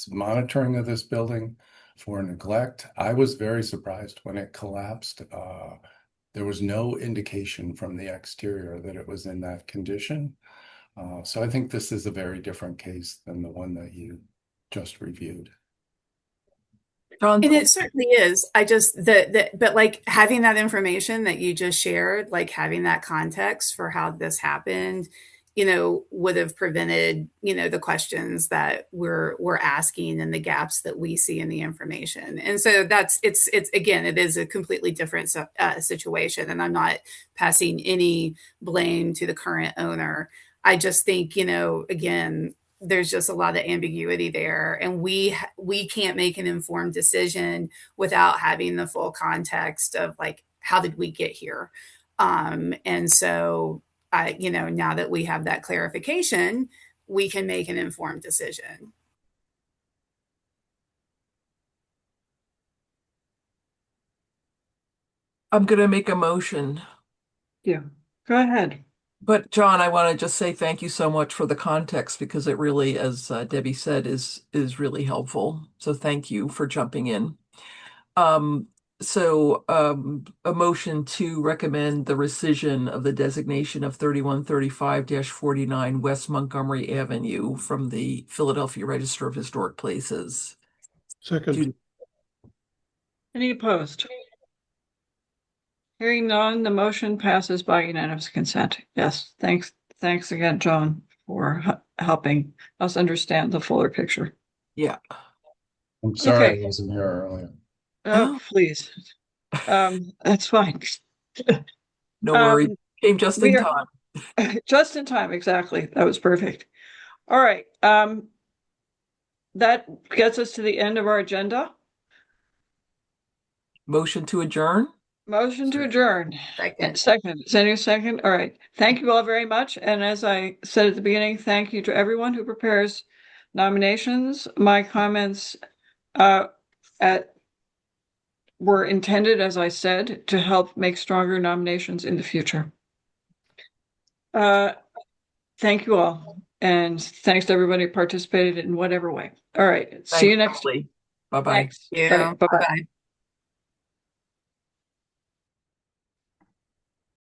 monitoring of this building for neglect. I was very surprised when it collapsed. There was no indication from the exterior that it was in that condition. So I think this is a very different case than the one that you just reviewed. And it certainly is. I just but like having that information that you just shared, like having that context for how this happened, would have prevented, the questions that we're asking and the gaps that we see in the information. And so it's again, it is a completely different situation. And I'm not passing any blame to the current owner. I just think, again, there's just a lot of ambiguity there, and we can't make an informed decision without having the full context of like, how did we get here? And so now that we have that clarification, we can make an informed decision. I'm going to make a motion. Yeah, go ahead. But John, I want to just say thank you so much for the context because it really, as Debbie said, is really helpful. So thank you for jumping in. So a motion to recommend the rescission of the designation of 3135-49 West Montgomery Avenue from the Philadelphia Register of Historic Places. Second. Any opposed? Hearing none, the motion passes by unanimous consent. Yes, thanks again, John, for helping us understand the fuller picture. Yeah. I'm sorry Okay. I wasn't here earlier. Oh, please. That's fine. No worries. Came just in time. Just in time, exactly. That was perfect. All right. That gets us to the end of our agenda. Motion to adjourn? Motion to adjourn. Second. Second. Is any second? All right. Thank you all very much. And as I said at the beginning, thank you to everyone who prepares nominations. My comments were intended, as I said, to help make stronger nominations in the future. Thank you all. And thanks to everybody who participated in whatever way. All right. See you next. Bye-bye. Thanks. Yeah. Bye-bye. Bye.